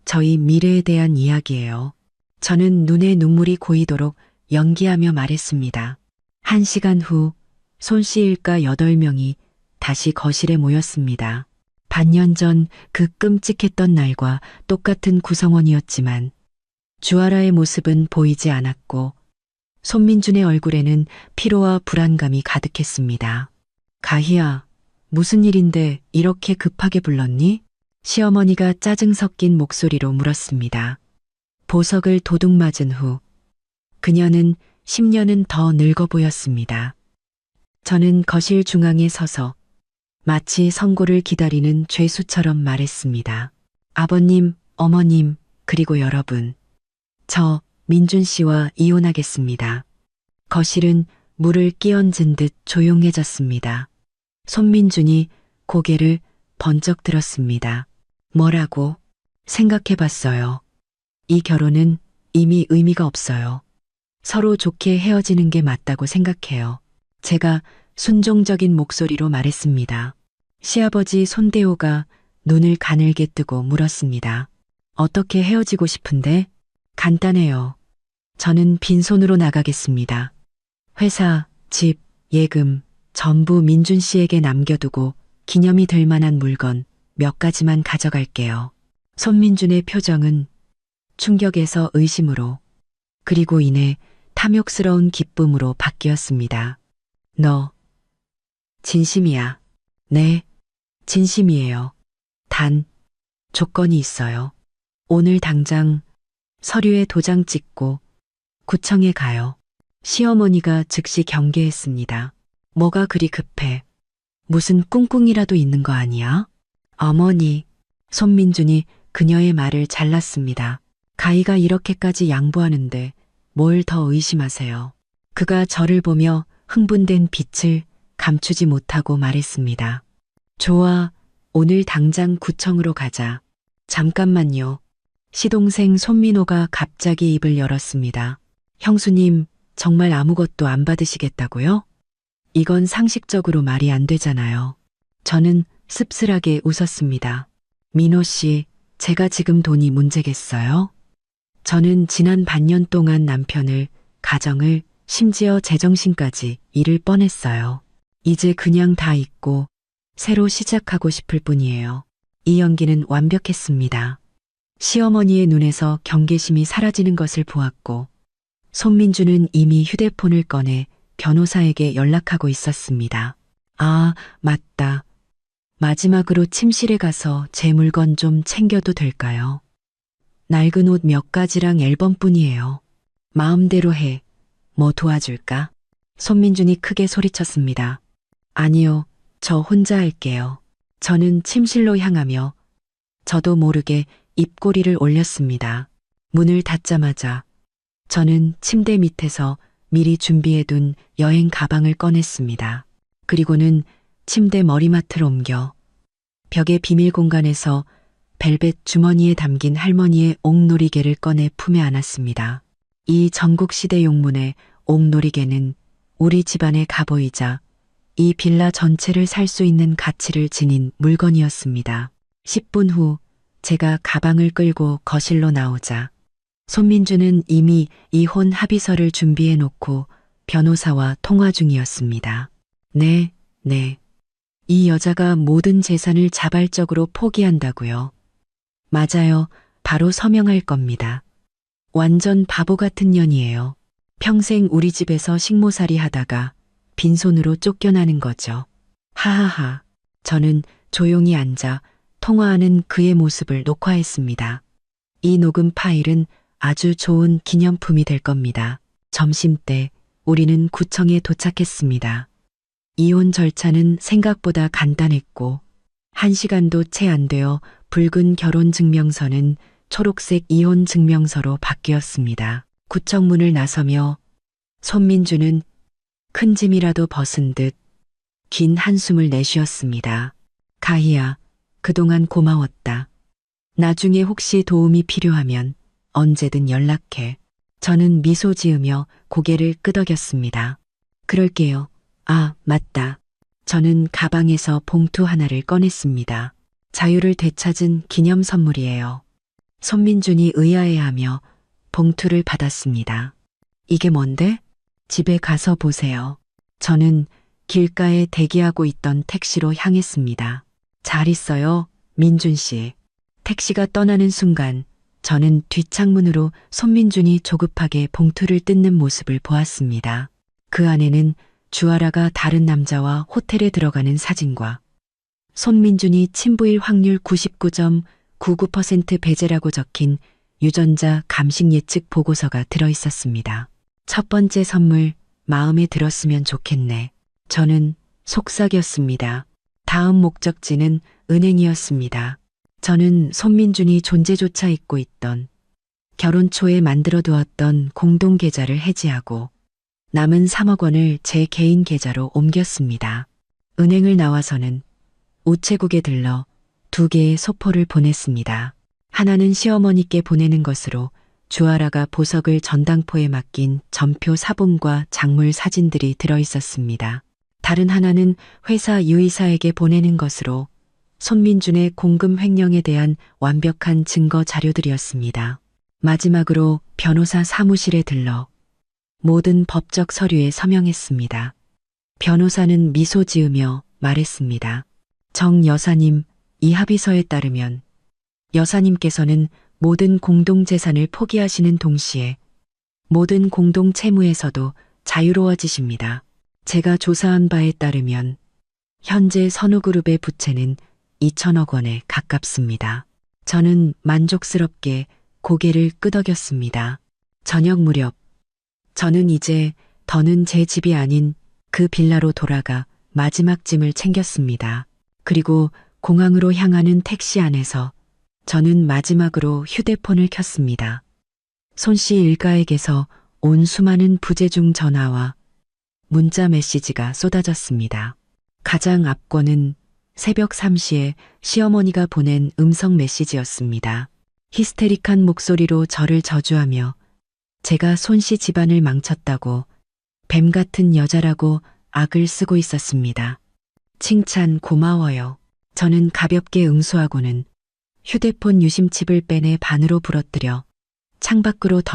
저희 미래에 대한 이야기예요. 저는 눈에 눈물이 고이도록 연기하며 말했습니다. 1시간 후 손씨 일가 8명이 다시 거실에 모였습니다. 반년 전 그 끔찍했던 날과 똑같은 구성원이었지만 주아라의 모습은 보이지 않았고 손민준의 얼굴에는 피로와 불안감이 가득했습니다. 가희야, 무슨 일인데 이렇게 급하게 불렀니? 시어머니가 짜증 섞인 목소리로 물었습니다. 보석을 도둑 맞은 후 그녀는 10년은 더 늙어 보였습니다. 저는 거실 중앙에 서서 마치 선고를 기다리는 죄수처럼 말했습니다. 아버님, 어머님, 그리고 여러분. 저 민준 씨와 이혼하겠습니다. 거실은 물을 끼얹은 듯 조용해졌습니다. 손민준이 고개를 번쩍 들었습니다. 뭐라고? 생각해봤어요. 이 결혼은 이미 의미가 없어요. 서로 좋게 헤어지는 게 맞다고 생각해요. 제가 순종적인 목소리로 말했습니다. 시아버지 손대호가 눈을 가늘게 뜨고 물었습니다. 어떻게 헤어지고 싶은데? 간단해요. 저는 빈손으로 나가겠습니다. 회사, 집, 예금 전부 민준 씨에게 남겨두고 기념이 될 만한 물건 몇 가지만 가져갈게요. 손민준의 표정은 충격에서 의심으로 그리고 이내 탐욕스러운 기쁨으로 바뀌었습니다. 너 진심이야? 네, 진심이에요. 단 조건이 있어요. 오늘 당장 서류에 도장 찍고 구청에 가요. 시어머니가 즉시 경계했습니다. 뭐가 그리 급해? 무슨 꿍꿍이라도 있는 거 아니야? 어머니, 손민준이 그녀의 말을 잘랐습니다. 가희가 이렇게까지 양보하는데 뭘 더 의심하세요? 그가 저를 보며 흥분된 빛을 감추지 못하고 말했습니다. 좋아, 오늘 당장 구청으로 가자. 잠깐만요. 시동생 손민호가 갑자기 입을 열었습니다. 형수님, 정말 아무것도 안 받으시겠다고요? 이건 상식적으로 말이 안 되잖아요. 저는 씁쓸하게 웃었습니다. 민호 씨, 제가 지금 돈이 문제겠어요? 저는 지난 반년 동안 남편을, 가정을, 심지어 제정신까지 잃을 뻔했어요. 이제 그냥 다 잊고 새로 시작하고 싶을 뿐이에요. 이 연기는 완벽했습니다. 시어머니의 눈에서 경계심이 사라지는 것을 보았고 손민주는 이미 휴대폰을 꺼내 변호사에게 연락하고 있었습니다. 아, 맞다. 마지막으로 침실에 가서 제 물건 좀 챙겨도 될까요? 낡은 옷 몇 가지랑 앨범뿐이에요. 마음대로 해. 뭐 도와줄까? 손민준이 크게 소리쳤습니다. 아니요, 저 혼자 할게요. 저는 침실로 향하며 저도 모르게 입꼬리를 올렸습니다. 문을 닫자마자 저는 침대 밑에서 미리 준비해둔 여행 가방을 꺼냈습니다. 그리고는 침대 머리맡을 옮겨 벽의 비밀 공간에서 벨벳 주머니에 담긴 할머니의 옥놀이개를 꺼내 품에 안았습니다. 이 전국시대 용문의 옥놀이개는 우리 집안의 가보이자 이 빌라 전체를 살 수 있는 가치를 지닌 물건이었습니다. 10분 후 제가 가방을 끌고 거실로 나오자 손민주는 이미 이혼 합의서를 준비해 놓고 변호사와 통화 중이었습니다. 네. 이 여자가 모든 재산을 자발적으로 포기한다고요. 맞아요. 바로 서명할 겁니다. 완전 바보 같은 년이에요. 평생 우리 집에서 식모살이 하다가 빈손으로 쫓겨나는 거죠. 하하하. 저는 조용히 앉아 통화하는 그의 모습을 녹화했습니다. 이 녹음 파일은 아주 좋은 기념품이 될 겁니다. 점심때 우리는 구청에 도착했습니다. 이혼 절차는 생각보다 간단했고 1시간도 채 안 되어 붉은 결혼증명서는 초록색 이혼증명서로 바뀌었습니다. 구청 문을 나서며 손민주는 큰 짐이라도 벗은 듯 긴 한숨을 내쉬었습니다. 가희야, 그동안 고마웠다. 나중에 혹시 도움이 필요하면 언제든 연락해. 저는 미소 지으며 고개를 끄덕였습니다. 그럴게요. 아, 맞다. 저는 가방에서 봉투 하나를 꺼냈습니다. 자유를 되찾은 기념 선물이에요. 손민준이 의아해하며 봉투를 받았습니다. 이게 뭔데? 집에 가서 보세요. 저는 길가에 대기하고 있던 택시로 향했습니다. 잘 있어요, 민준 씨. 택시가 떠나는 순간 저는 뒷창문으로 손민준이 조급하게 봉투를 뜯는 모습을 보았습니다. 그 안에는 주아라가 다른 남자와 호텔에 들어가는 사진과 손민준이 친부일 확률 99.99% 배제라고 적힌 유전자 감식 예측 보고서가 들어 있었습니다. 첫 번째 선물, 마음에 들었으면 좋겠네. 저는 속삭였습니다. 다음 목적지는 은행이었습니다. 저는 손민준이 존재조차 잊고 있던 결혼 초에 만들어 두었던 공동 계좌를 해지하고 남은 3억 원을 제 개인 계좌로 옮겼습니다. 은행을 나와서는 우체국에 들러 2개의 소포를 보냈습니다. 하나는 시어머니께 보내는 것으로 주아라가 보석을 전당포에 맡긴 전표 사본과 작물 사진들이 들어 있었습니다. 다른 하나는 회사 유이사에게 보내는 것으로 손민준의 공금 횡령에 대한 완벽한 증거 자료들이었습니다. 마지막으로 변호사 사무실에 들러 모든 법적 서류에 서명했습니다. 변호사는 미소 지으며 말했습니다. 정 여사님, 이 합의서에 따르면 여사님께서는 모든 공동재산을 포기하시는 동시에 모든 공동채무에서도 자유로워지십니다. 제가 조사한 바에 따르면 현재 선우그룹의 부채는 2천억 원에 가깝습니다. 저는 만족스럽게 고개를 끄덕였습니다. 저녁 무렵 저는 이제 더는 제 집이 아닌 그 빌라로 돌아가 마지막 짐을 챙겼습니다. 그리고 공항으로 향하는 택시 안에서 저는 마지막으로 휴대폰을 켰습니다. 손 씨 일가에게서 온 수많은 부재중 전화와 문자 메시지가 쏟아졌습니다. 가장 앞권은 새벽 3시에 시어머니가 보낸 음성 메시지였습니다. 히스테릭한 목소리로 저를 저주하며 제가 손 씨 집안을 망쳤다고 뱀 같은 여자라고 악을 쓰고 있었습니다. 칭찬 고마워요. 저는 가볍게 응수하고는 휴대폰 유심칩을 빼내 반으로 부러뜨려 창밖으로 던